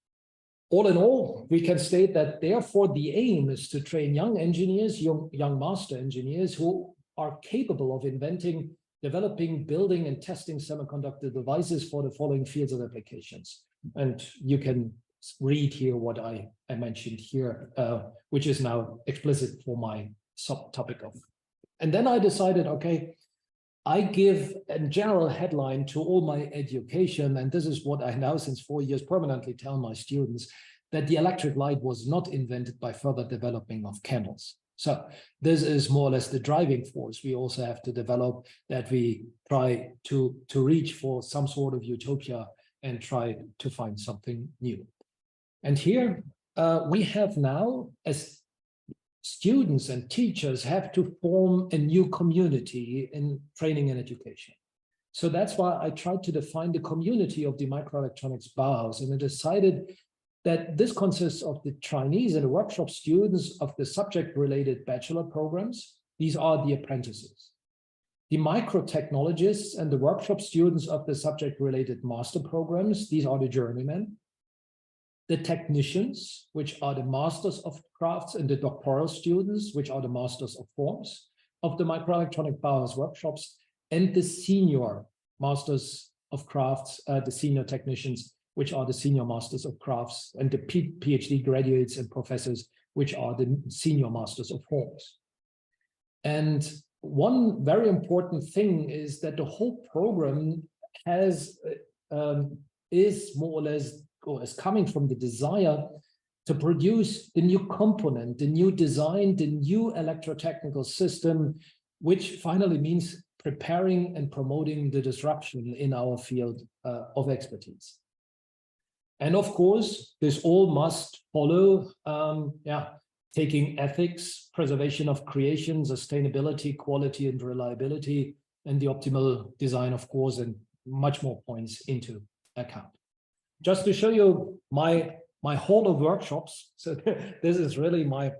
All in all, we can state that therefore the aim is to train young engineers, young master engineers who are capable of inventing, developing, building, and testing semiconductor devices for the following fields of applications. And you can read here what I mentioned here, which is now explicit for my subtopic of. And then I decided, okay, I give a general headline to all my education, and this is what I now since 4 years permanently tell my students, that the electric light was not invented by further developing of candles. So this is more or less the driving force we also have to develop, that we try to reach for some sort of utopia and try to find something new. And here we have now, as students and teachers have to form a new community in training and education. So that's why I tried to define the community of the microelectronics Bauhaus, and I decided that this consists of the trainees and the workshop students of the subject-related bachelor programs. These are the apprentices. The microtechnologists and the workshop students of the subject-related master programs. These are the journeymen. The technicians, which are the masters of crafts, and the doctoral students, which are the masters of forms of the microelectronic Bauhaus workshops, and the senior masters of crafts, the senior technicians, which are the senior masters of crafts, and the PhD graduates and professors, which are the senior masters of forms. And one very important thing is that the whole program has is more or less, or is coming from the desire to produce the new component, the new design, the new electrotechnical system, which finally means preparing and promoting the disruption in our field of expertise. And of course, this all must follow, taking ethics, preservation of creation, sustainability, quality, and reliability, and the optimal design, of course, and much more points into account. Just to show you my hall of workshops, so this is really my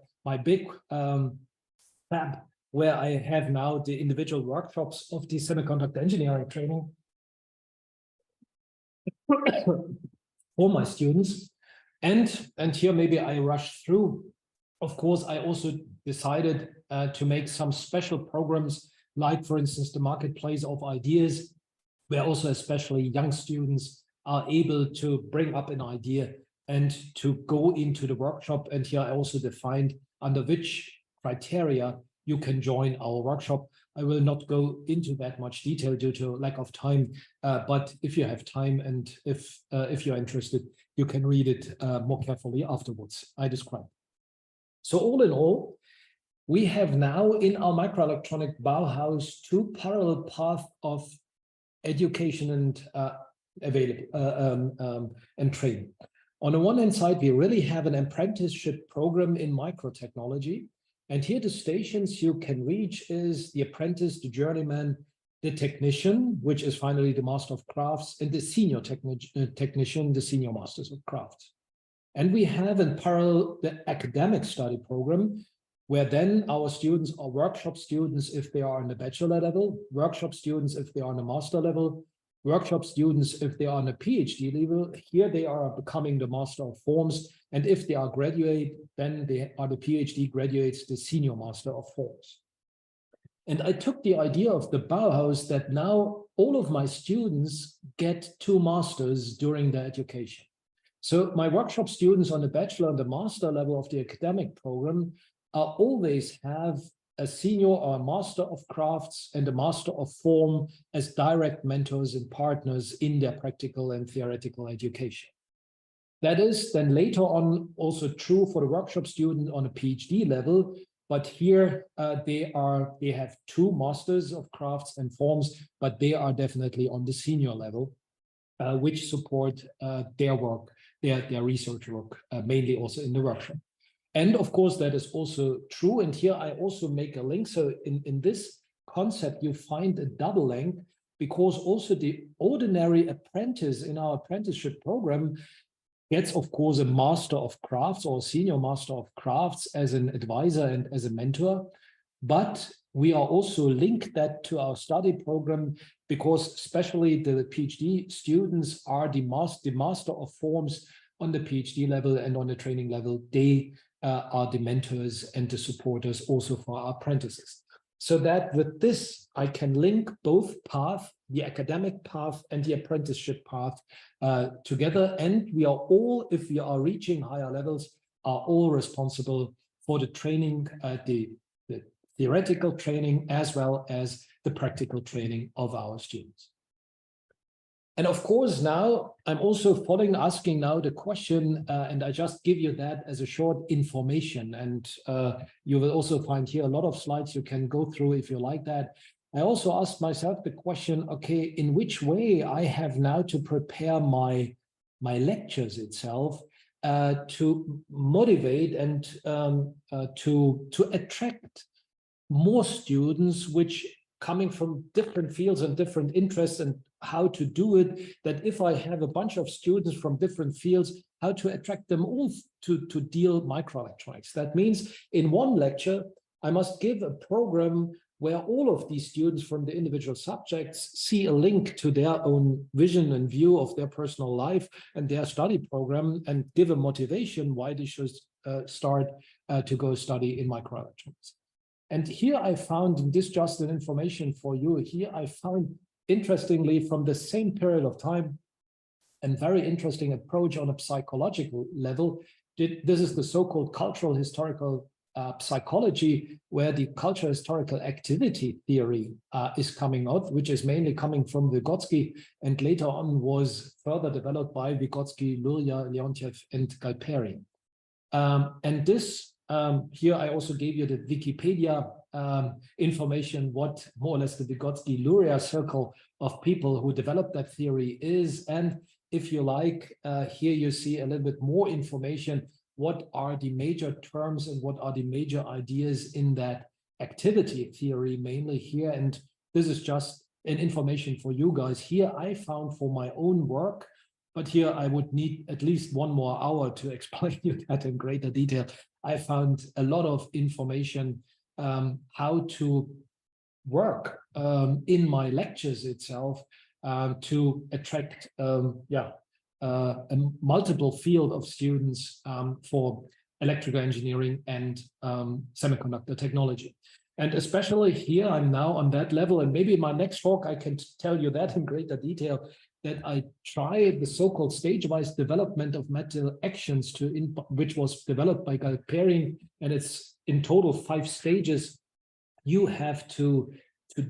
big lab where I have now the individual workshops of the semiconductor engineering training for my students. And here maybe I rush through. Of course, I also decided to make some special programs, like for instance, the marketplace of ideas, where also especially young students are able to bring up an idea and to go into the workshop. And here I also defined under which criteria you can join our workshop. I will not go into that much detail due to lack of time, but if you have time and if you're interested, you can read it more carefully afterwards. I described. So all in all, we have now in our microelectronic Bauhaus 2 parallel paths of education and and training. On the one hand side, we really have an apprenticeship program in microtechnology. And here the stations you can reach is the apprentice, the journeyman, the technician, which is finally the master of crafts, and the senior technician, the senior masters of crafts. And we have in parallel the academic study program, where then our students are workshop students if they are on the bachelor level, workshop students if they are on the master level, workshop students if they are on a PhD level. Here they are becoming the master of forms, and if they are graduate, then they are the PhD graduates, the senior master of forms. And I took the idea of the Bauhaus that now all of my students get 2 masters during their education. So my workshop students on the bachelor and the master level of the academic program are always have a senior or a master of crafts and a master of form as direct mentors and partners in their practical and theoretical education. That is then later on also true for the workshop student on a PhD level, But here they have 2 masters of crafts and forms, but they are definitely on the senior level, which support their work, their research work, mainly also in the workshop. And of course, that is also true. And here I also make a link. So in this concept, you find a double link, because also the ordinary apprentice in our apprenticeship program gets, of course, a master of crafts or senior master of crafts as an advisor and as a mentor. But we are also linked that to our study program, because especially the PhD students are the master of forms on the PhD level and on the training level. They are the mentors and the supporters also for our apprentices. So that with this, I can link both paths, the academic path and the apprenticeship path together. And we are all, if we are reaching higher levels, are all responsible for the training, the theoretical training, as well as the practical training of our students. And of course, now I'm also asking now the question, and I just give you that as a short information. And you will also find here a lot of slides you can go through if you like that. I also asked myself the question, okay, in which way I have now to prepare my lectures itself to motivate and to attract more students, which coming from different fields and different interests, and how to do it, that if I have a bunch of students from different fields, how to attract them all to deal microelectronics. That means in one lecture, I must give a program where all of these students from the individual subjects see a link to their own vision and view of their personal life and their study program, and give a motivation why they should start to go study in microelectronics. And here I found, and this just an information for you, here I found, interestingly, from the same period of time, a very interesting approach on a psychological level. This is the so-called cultural historical psychology, where the cultural historical activity theory is coming out, which is mainly coming from Vygotsky, and later on was further developed by Vygotsky, Luria, Leontiev, and Galperine. And this, here I also gave you the Wikipedia information, what more or less the Vygotsky-Luria circle of people who developed that theory is. And if you like, here you see a little bit more information. What are the major terms and what are the major ideas in that activity theory, mainly here. And this is just an information for you guys. Here I found for my own work, but here I would need at least 1 more hour to explain you that in greater detail. I found a lot of information how to work in my lectures itself to attract a multiple field of students for electrical engineering and semiconductor technology. And especially here, I'm now on that level, and maybe in my next talk, I can tell you that in greater detail, that I try the so-called stage-wise development of metal actions, which was developed by Galperine, and it's in total 5 stages you have to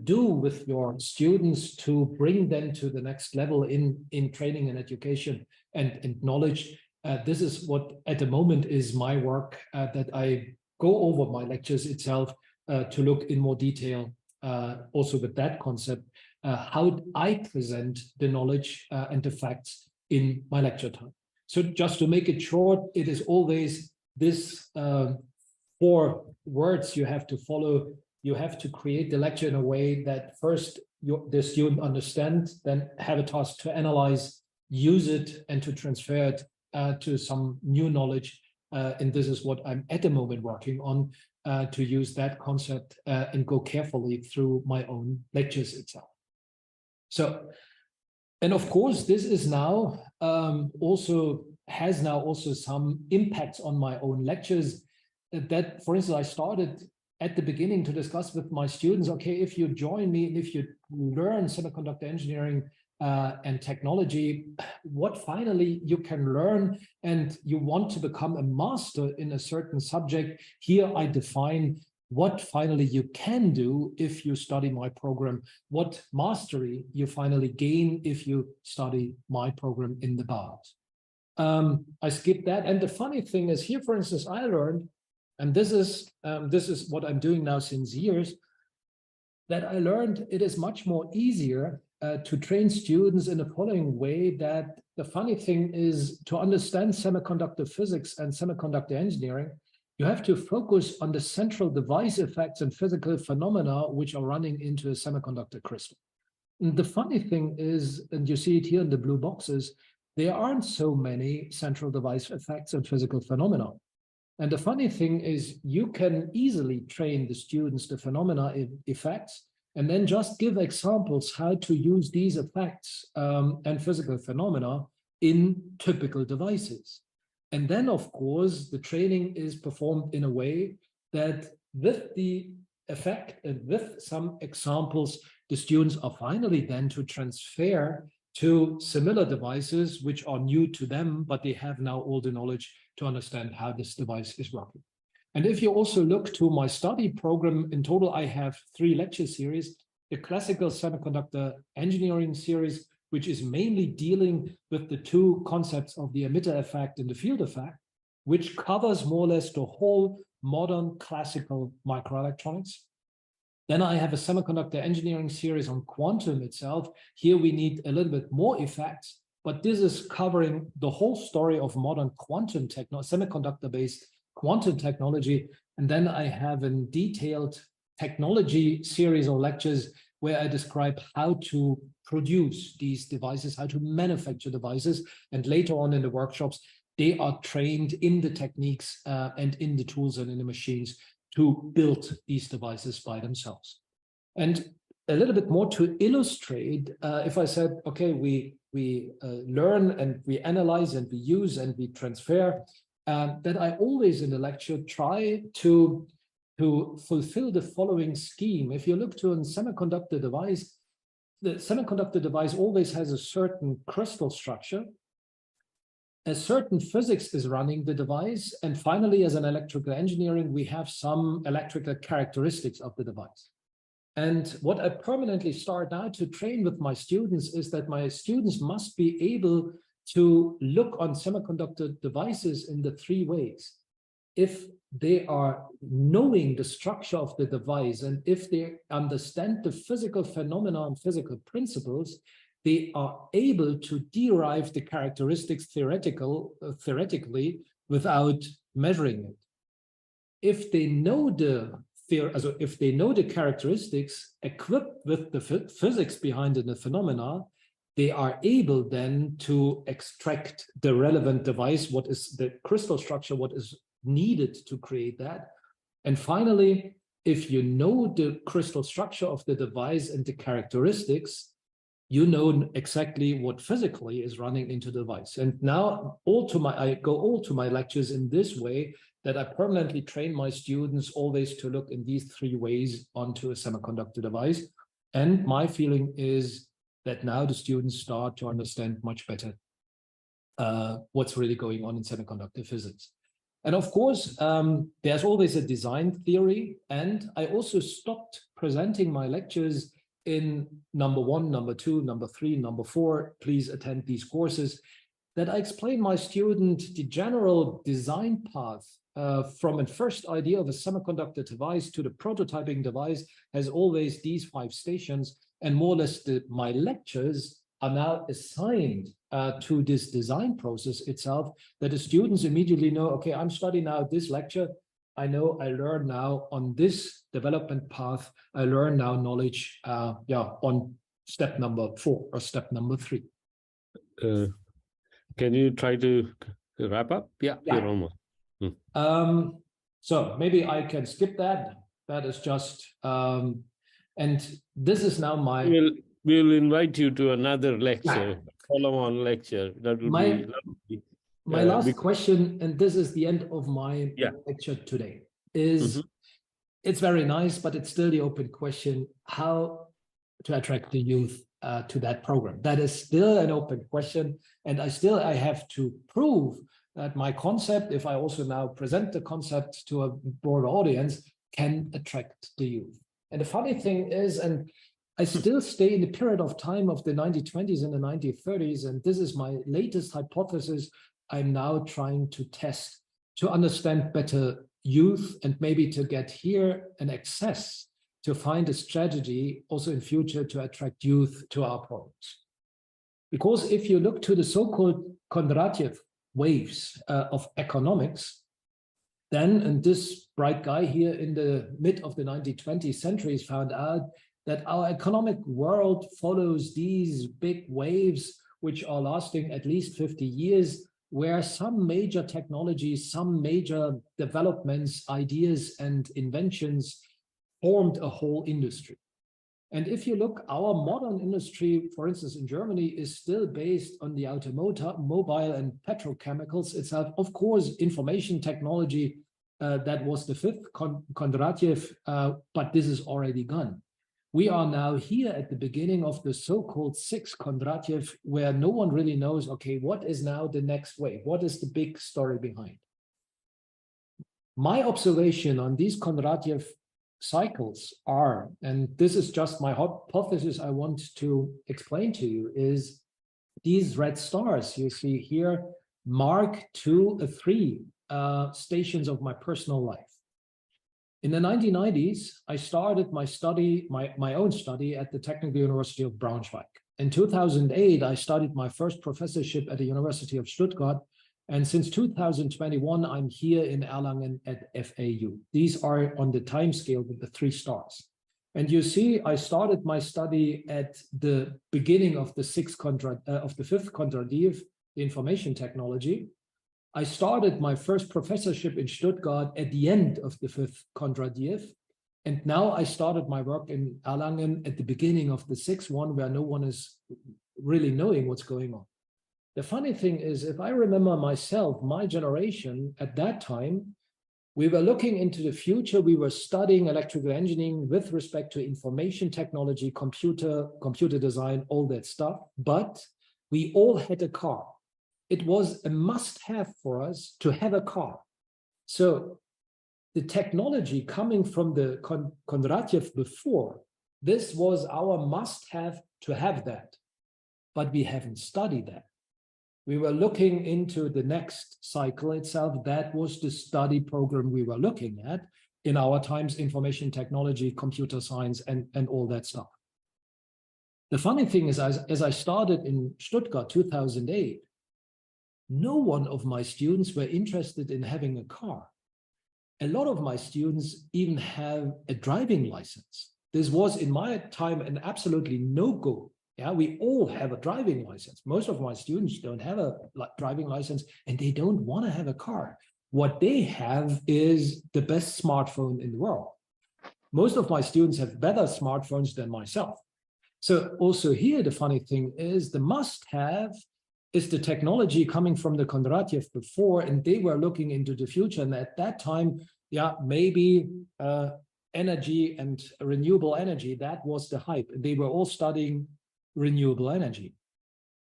do with your students to bring them to the next level in training and education and knowledge. This is what at the moment is my work, that I go over my lectures itself to look in more detail, also with that concept, how I present the knowledge and the facts in my lecture time. So just to make it short, it is always this 4 words you have to follow. You have to create the lecture in a way that first the student understands, then have a task to analyze, use it, and to transfer it to some new knowledge. And this is what I'm at the moment working on, to use that concept and go carefully through my own lectures itself. So, and of course, this is now has also some impacts on my own lectures. That, for instance, I started at the beginning to discuss with my students, okay, if you join me and if you learn semiconductor engineering and technology, what finally you can learn, and you want to become a master in a certain subject, here I define what finally you can do if you study my program, what mastery you finally gain if you study my program in the Bauhaus. I skipped that. And the funny thing is here, for instance, I learned and this is what I'm doing now since years, that I learned it is much more easier to train students in the following way, that the funny thing is, to understand semiconductor physics and semiconductor engineering, you have to focus on the central device effects and physical phenomena which are running into a semiconductor crystal. And the funny thing is, and you see it here in the blue boxes, there aren't so many central device effects and physical phenomena. And the funny thing is, you can easily train the students the phenomena effects, and then just give examples how to use these effects and physical phenomena in typical devices. And then, of course, the training is performed in a way that with the effect and with some examples, the students are finally then to transfer to similar devices which are new to them, but they have now all the knowledge to understand how this device is working. And if you also look to my study program, in total, I have 3 lecture series: the classical semiconductor engineering series, which is mainly dealing with the 2 concepts of the emitter effect and the field effect, which covers more or less the whole modern classical microelectronics. Then I have a semiconductor engineering series on quantum itself. Here we need a little bit more effects, but this is covering the whole story of modern quantum technology, semiconductor-based quantum technology. And then I have a detailed technology series of lectures where I describe how to produce these devices, how to manufacture devices. And later on in the workshops, they are trained in the techniques and in the tools and in the machines to build these devices by themselves. And a little bit more to illustrate, if I said, okay, we learn and we analyze and we use and we transfer, that I always in the lecture try to fulfill the following scheme. If you look to a semiconductor device, the semiconductor device always has a certain crystal structure. A certain physics is running the device. And finally, as an electrical engineering, we have some electrical characteristics of the device. And what I permanently start now to train with my students is that my students must be able to look on semiconductor devices in the 3 ways. If they are knowing the structure of the device, and if they understand the physical phenomena and physical principles, they are able to derive the characteristics theoretically without measuring it. If they know the characteristics equipped with the physics behind the phenomena, they are able then to extract the relevant device, what is the crystal structure, what is needed to create that. And finally, if you know the crystal structure of the device and the characteristics, you know exactly what physically is running into the device. And now I go all to my lectures in this way, that I permanently train my students always to look in these 3 ways onto a semiconductor device. And my feeling is that now the students start to understand much better what's really going on in semiconductor physics. And of course, there's always a design theory. And I also stopped presenting my lectures in number 1, number 2, number 3, number 4, please attend these courses, that I explain my student the general design path from a first idea of a semiconductor device to the prototyping device has always these 5 stations, and more or less my lectures are now assigned to this design process itself, that the students immediately know, okay, I'm studying now this lecture, I know I learn now on this development path, I learn now knowledge on step number 4 or step number 3. Can you try to wrap up? Yeah. You're almost. So maybe I can skip that. That is just, and this is now my... We'll invite you to another lecture, follow-on lecture. That will be lovely. My last question, and this is the end of my lecture today, is it's very nice, but it's still the open question, how to attract the youth to that program. That is still an open question. And I have to prove that my concept, if I also now present the concept to a broader audience, can attract the youth. And the funny thing is, and I still stay in the period of time of the 1920s and the 1930s, and this is my latest hypothesis I'm now trying to test to understand better youth and maybe to get here an access to find a strategy also in future to attract youth to our programs. Because if you look to the so-called Kondratiev waves of economics, then, and this bright guy here in the mid of the 1920th centuries found out that our economic world follows these big waves, which are lasting at least 50 years, where some major technologies, some major developments, ideas, and inventions formed a whole industry. And if you look, our modern industry, for instance, in Germany, is still based on the automobile and petrochemicals itself. Of course, information technology, that was the fifth Kondratiev, but this is already gone. We are now here at the beginning of the so-called sixth Kondratiev, where no one really knows, okay, what is now the next wave? What is the big story behind? My observation on these Kondratiev cycles are, and this is just my hypothesis I want to explain to you, is these red stars you see here mark 2 or 3 stations of my personal life. In the 1990s, I started my study, my own study at the Technical University of Braunschweig. In 2008, I started my first professorship at the University of Stuttgart. And since 2021, I'm here in Erlangen at FAU. These are on the time scale with the 3 stars. And you see, I started my study at the beginning of the fifth Kondratiev, the information technology. I started my first professorship in Stuttgart at the end of the fifth Kondratiev. And now I started my work in Erlangen at the beginning of the sixth one, where no one is really knowing what's going on. The funny thing is, if I remember myself, my generation at that time, we were looking into the future. We were studying electrical engineering with respect to information technology, computer design, all that stuff. But we all had a car. It was a must-have for us to have a car. So the technology coming from the Kondratiev before, this was our must-have to have that. But we haven't studied that. We were looking into the next cycle itself. That was the study program we were looking at in our times, information technology, computer science, and all that stuff. The funny thing is, as I started in Stuttgart 2008, no one of my students were interested in having a car. A lot of my students even have a driving license. This was in my time an absolutely no-go. Yeah, we all have a driving license. Most of my students don't have a driving license and they don't want to have a car. What they have is the best smartphone in the world. Most of my students have better smartphones than myself. So also here, the funny thing is the must-have is the technology coming from the Kondratiev before, and they were looking into the future. And at that time, yeah, maybe energy and renewable energy, that was the hype. They were all studying renewable energy.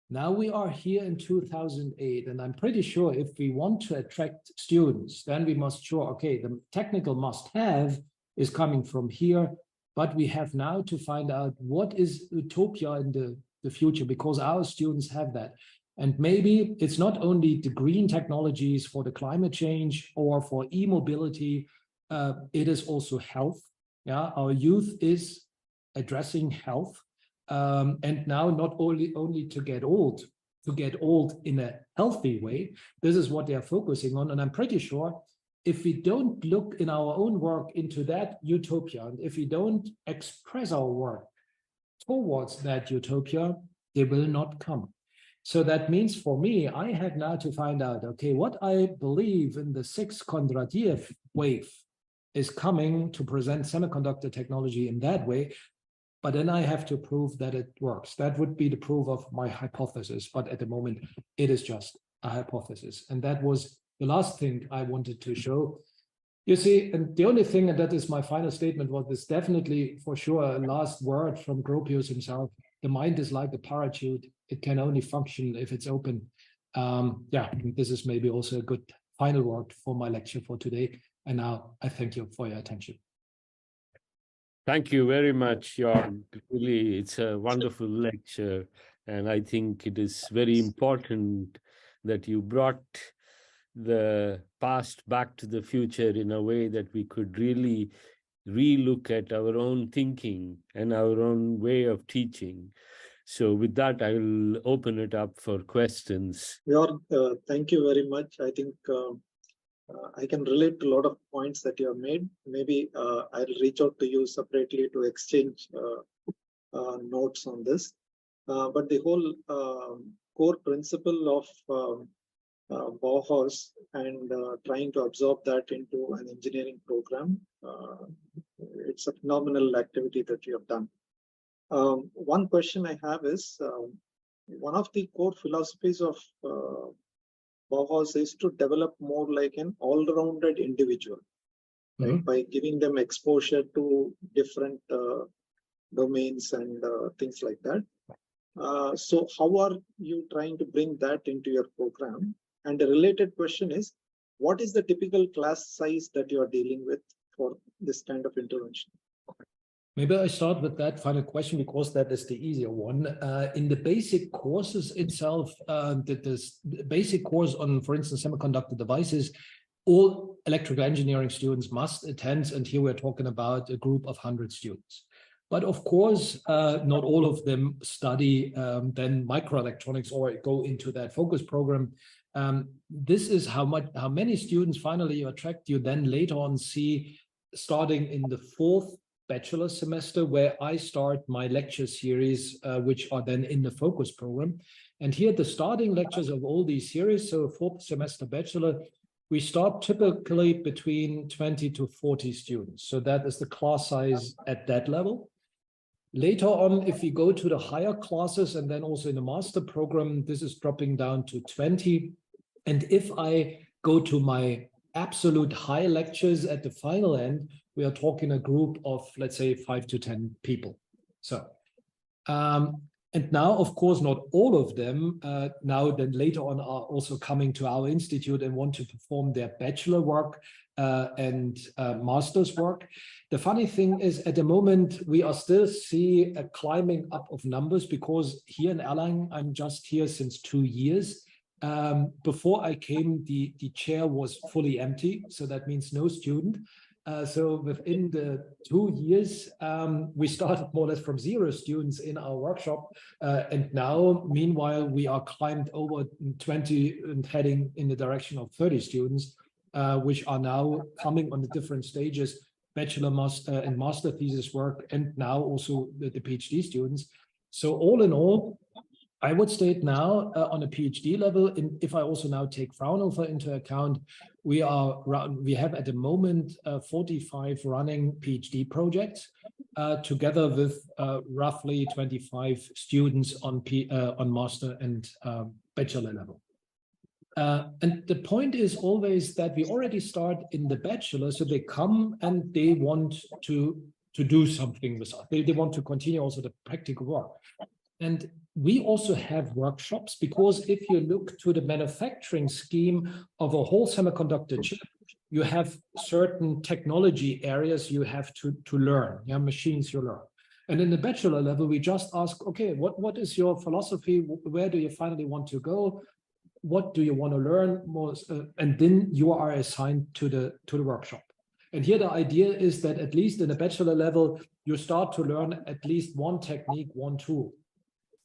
Now we are here in 2008, and I'm pretty sure if we want to attract students, then we must sure, okay, the technical must-have is coming from here, but we have now to find out what is utopia in the future, because our students have that. And maybe it's not only the green technologies for the climate change or for e-mobility, it is also health. Yeah, our youth is addressing health. And now not only to get old in a healthy way. This is what they are focusing on. And I'm pretty sure if we don't look in our own work into that utopia, and if we don't express our work towards that utopia, they will not come. So that means for me, I have now to find out, okay, what I believe in the sixth Kondratiev wave is coming to present semiconductor technology in that way. But then I have to prove that it works. That would be the proof of my hypothesis. But at the moment, it is just a hypothesis. And that was the last thing I wanted to show. You see, and the only thing, and that is my final statement, was this definitely for sure a last word from Gropius himself. The mind is like a parachute. It can only function if it's open. Yeah, this is maybe also a good final word for my lecture for today. And now I thank you for your attention. Thank you very much, Joerg. Really, it's a wonderful lecture. And I think it is very important that you brought the past back to the future in a way that we could really relook at our own thinking and our own way of teaching. So with that, I will open it up for questions. Joerg, thank you very much. I think I can relate to a lot of points that you have made. Maybe I'll reach out to you separately to exchange notes on this. But the whole core principle of Bauhaus and trying to absorb that into an engineering program, it's a phenomenal activity that you have done. One question I have is, one of the core philosophies of Bauhaus is to develop more like an all-rounded individual, right? By giving them exposure to different domains and things like that. So how are you trying to bring that into your program? And the related question is, what is the typical class size that you are dealing with for this kind of intervention? Maybe I start with that final question because that is the easier one. In the basic courses itself, the basic course on, for instance, semiconductor devices, all electrical engineering students must attend, and here we're talking about a group of 100 students. But of course, not all of them study then microelectronics or go into that focus program. This is how many students finally you attract. You then later on see starting in the 4th bachelor semester, where I start my lecture series, which are then in the focus program. And here the starting lectures of all these series, so 4th semester bachelor, we start typically between 20 to 40 students. So that is the class size at that level. Later on, if we go to the higher classes and then also in the master program, this is dropping down to 20. And if I go to my absolute high lectures at the final end, we are talking a group of, let's say, 5 to 10 people. So, and now, of course, not all of them now then later on are also coming to our institute and want to perform their bachelor work and master's work. The funny thing is, at the moment, we are still see a climbing up of numbers because here in Erlangen, I'm just here since 2 years. Before I came, the chair was fully empty, so that means no student. So within the 2 years, we started more or less from 0 students in our workshop. And now, meanwhile, we are climbed over 20 and heading in the direction of 30 students, which are now coming on the different stages, bachelor, master, and master thesis work, and now also the PhD students. So all in all, I would state now on a PhD level, and if I also now take Fraunhofer into account, we have at the moment 45 running PhD projects, together with roughly 25 students on master and bachelor level. And the point is always that we already start in the bachelor, so they come and they want to do something with us. They want to continue also the practical work. And we also have workshops, because if you look to the manufacturing scheme of a whole semiconductor chip, you have certain technology areas you have to learn, machines you learn. And in the bachelor level, we just ask, okay, what is your philosophy? Where do you finally want to go? What do you want to learn most? And then you are assigned to the workshop. And here the idea is that at least in the bachelor level, you start to learn at least one technique, one tool.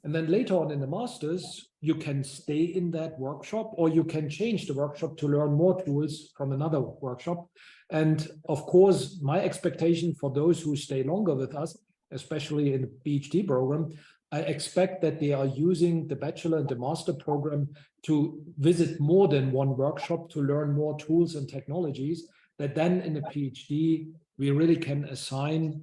And then later on in the masters, you can stay in that workshop, or you can change the workshop to learn more tools from another workshop. And of course, my expectation for those who stay longer with us, especially in the PhD program, I expect that they are using the bachelor and the master program to visit more than one workshop to learn more tools and technologies, that then in the PhD, we really can assign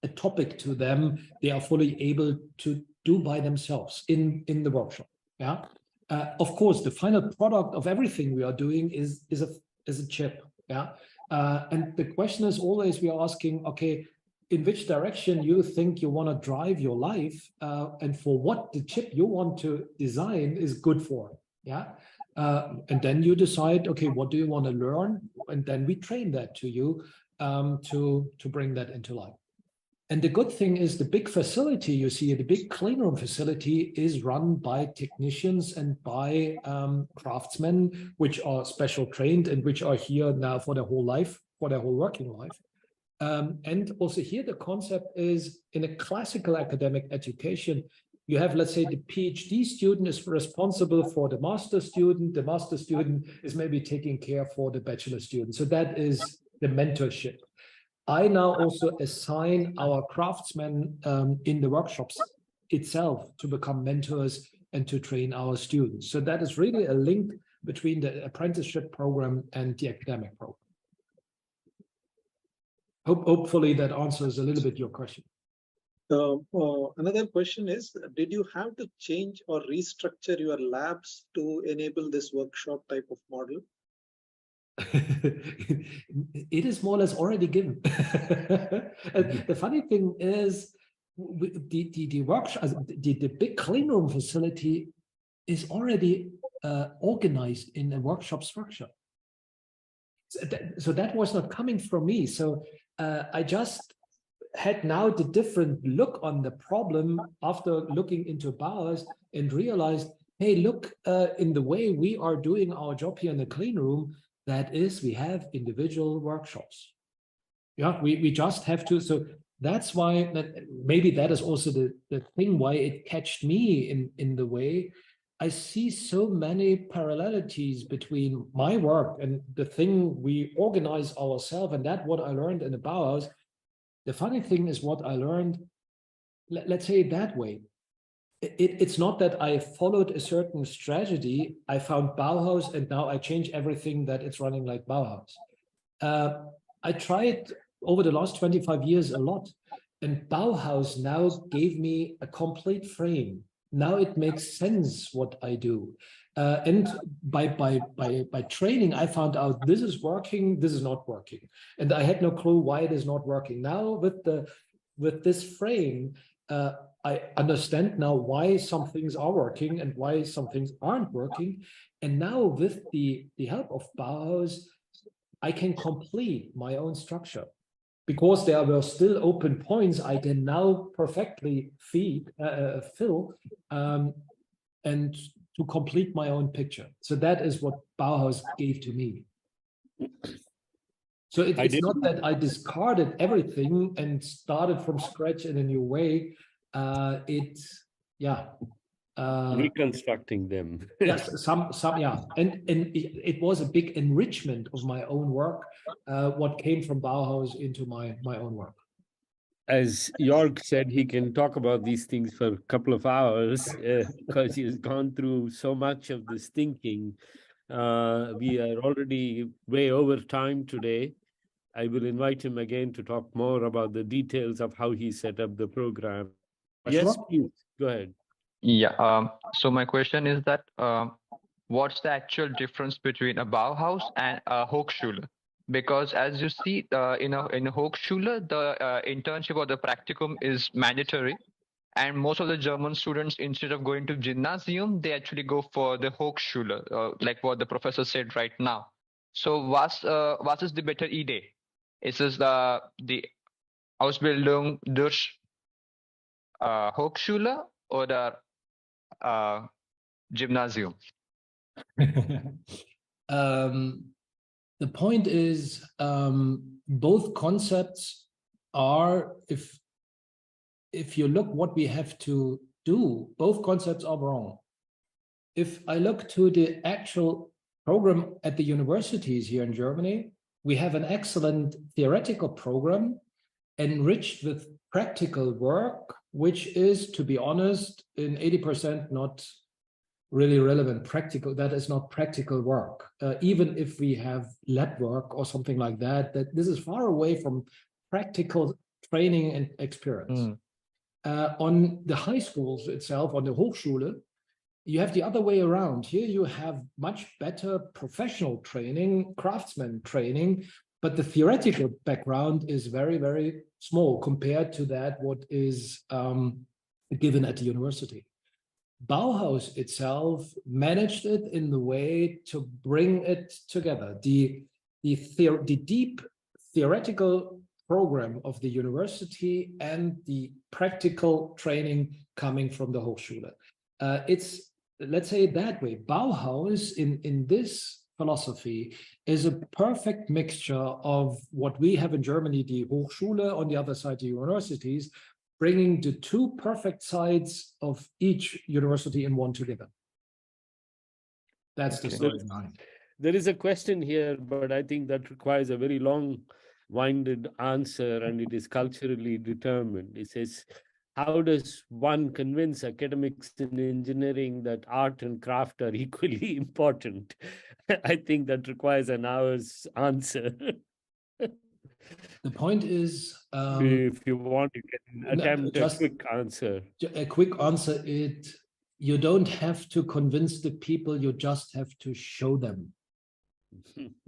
a topic to them they are fully able to do by themselves in the workshop. Yeah. Of course, the final product of everything we are doing is a chip. Yeah. And the question is always, we are asking, okay, in which direction you think you want to drive your life, and for what the chip you want to design is good for. Yeah. And then you decide, okay, what do you want to learn? And then we train that to you to bring that into life. And the good thing is the big facility you see, the big clean room facility is run by technicians and by craftsmen, which are special trained and which are here now for their whole life, for their whole working life. And also here the concept is in a classical academic education, you have, let's say, the PhD student is responsible for the master student is maybe taking care for the bachelor student. So that is the mentorship. I now also assign our craftsmen in the workshops itself to become mentors and to train our students. So that is really a link between the apprenticeship program and the academic program. Hopefully that answers a little bit your question. Another question is, did you have to change or restructure your labs to enable this workshop type of model? It is more or less already given. The funny thing is, the workshop, the big clean room facility is already organized in a workshop structure. So that was not coming from me. So I just had now the different look on the problem after looking into Bauhaus and realized, hey, look, in the way we are doing our job here in the clean room, that is, we have individual workshops. Yeah, we just have to. So that's why maybe that is also the thing why it catched me in the way. I see so many parallelities between my work and the thing we organize ourselves, and that what I learned in the Bauhaus. The funny thing is what I learned, let's say it that way. It's not that I followed a certain strategy. I found Bauhaus and now I change everything that it's running like Bauhaus. I tried over the last 25 years a lot, and Bauhaus now gave me a complete frame. Now it makes sense what I do. And by training, I found out this is working, this is not working. And I had no clue why it is not working. Now with this frame, I understand now why some things are working and why some things aren't working. And now with the help of Bauhaus, I can complete my own structure. Because there were still open points, I can now perfectly fill and to complete my own picture. So that is what Bauhaus gave to me. So it's not that I discarded everything and started from scratch in a new way. Reconstructing them. Yes, some, yeah, and it was a big enrichment of my own work. What came from Bauhaus into my own work. As Joerg said, he can talk about these things for a couple of hours because he has gone through so much of this thinking. We are already way over time today. I will invite him again to talk more about the details of how he set up the program. Yes, please, go ahead. Yeah, so my question is that what's the actual difference between a Bauhaus and a Hochschule? Because as you see, in a Hochschule, the internship or the practicum is mandatory. And most of the German students, instead of going to gymnasium, they actually go for the Hochschule, like what the professor said right now. So was ist die better Idee? Ist es die Ausbildung durch Hochschule oder Gymnasium? The point is, both concepts are, if you look what we have to do, both concepts are wrong. If I look to the actual program at the universities here in Germany, we have an excellent theoretical program enriched with practical work, which is, to be honest, in 80% not really relevant. Practical, that is not practical work. Even if we have lab work or something like that, this is far away from practical training and experience. On the high schools itself, on the Hochschule, you have the other way around. Here you have much better professional training, craftsman training, but the theoretical background is very, very small compared to that what is given at the university. Bauhaus itself managed it in the way to bring it together. The deep theoretical program of the university and the practical training coming from the Hochschule. It's, let's say it that way, Bauhaus in this philosophy is a perfect mixture of what we have in Germany, the Hochschule, on the other side, the universities, bringing the two perfect sides of each university in one together. That's the story behind. There is a question here, but I think that requires a very long-winded answer, and it is culturally determined. It says, how does one convince academics in engineering that art and craft are equally important? I think that requires an hour's answer. The point is, if you want, you can attempt a quick answer. A quick answer, you don't have to convince the people, you just have to show them.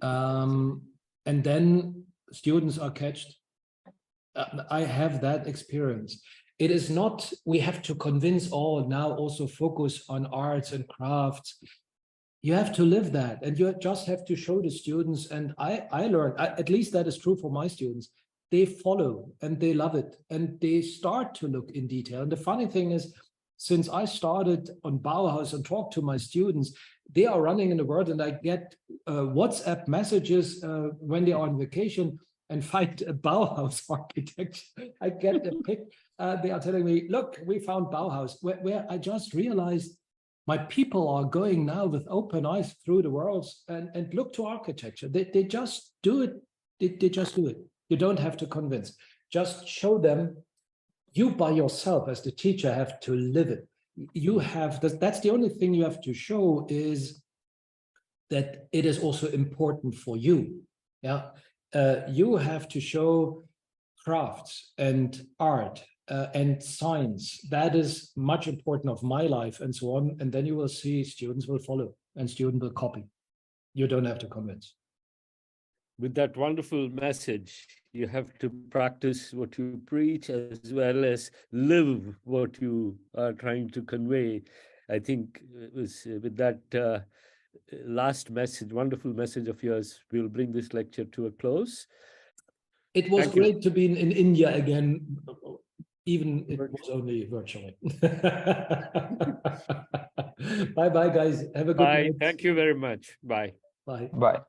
And then students are catched. I have that experience. It is not, we have to convince all, now also focus on arts and crafts. You have to live that, and you just have to show the students. And I learned, at least that is true for my students, they follow and they love it and they start to look in detail. And the funny thing is, since I started on Bauhaus and talked to my students, they are running in the world, and I get WhatsApp messages when they are on vacation and find a Bauhaus architecture. I get a pic. They are telling me, look, we found Bauhaus, where I just realized my people are going now with open eyes through the world and look to architecture. They just do it. They just do it. You don't have to convince. Just show them. You by yourself as the teacher have to live it. You have, that's the only thing you have to show, is that it is also important for you. Yeah, you have to show crafts and art and science. That is much important of my life and so on. And then you will see students will follow and students will copy. You don't have to convince. With that wonderful message, you have to practice what you preach as well as live what you are trying to convey. I think it was with that last message, wonderful message of yours, we'll bring this lecture to a close. It was great to be in India again, even it was only virtually. Bye-bye, guys. Have a good night. Thank you very much. Bye. Bye. Bye.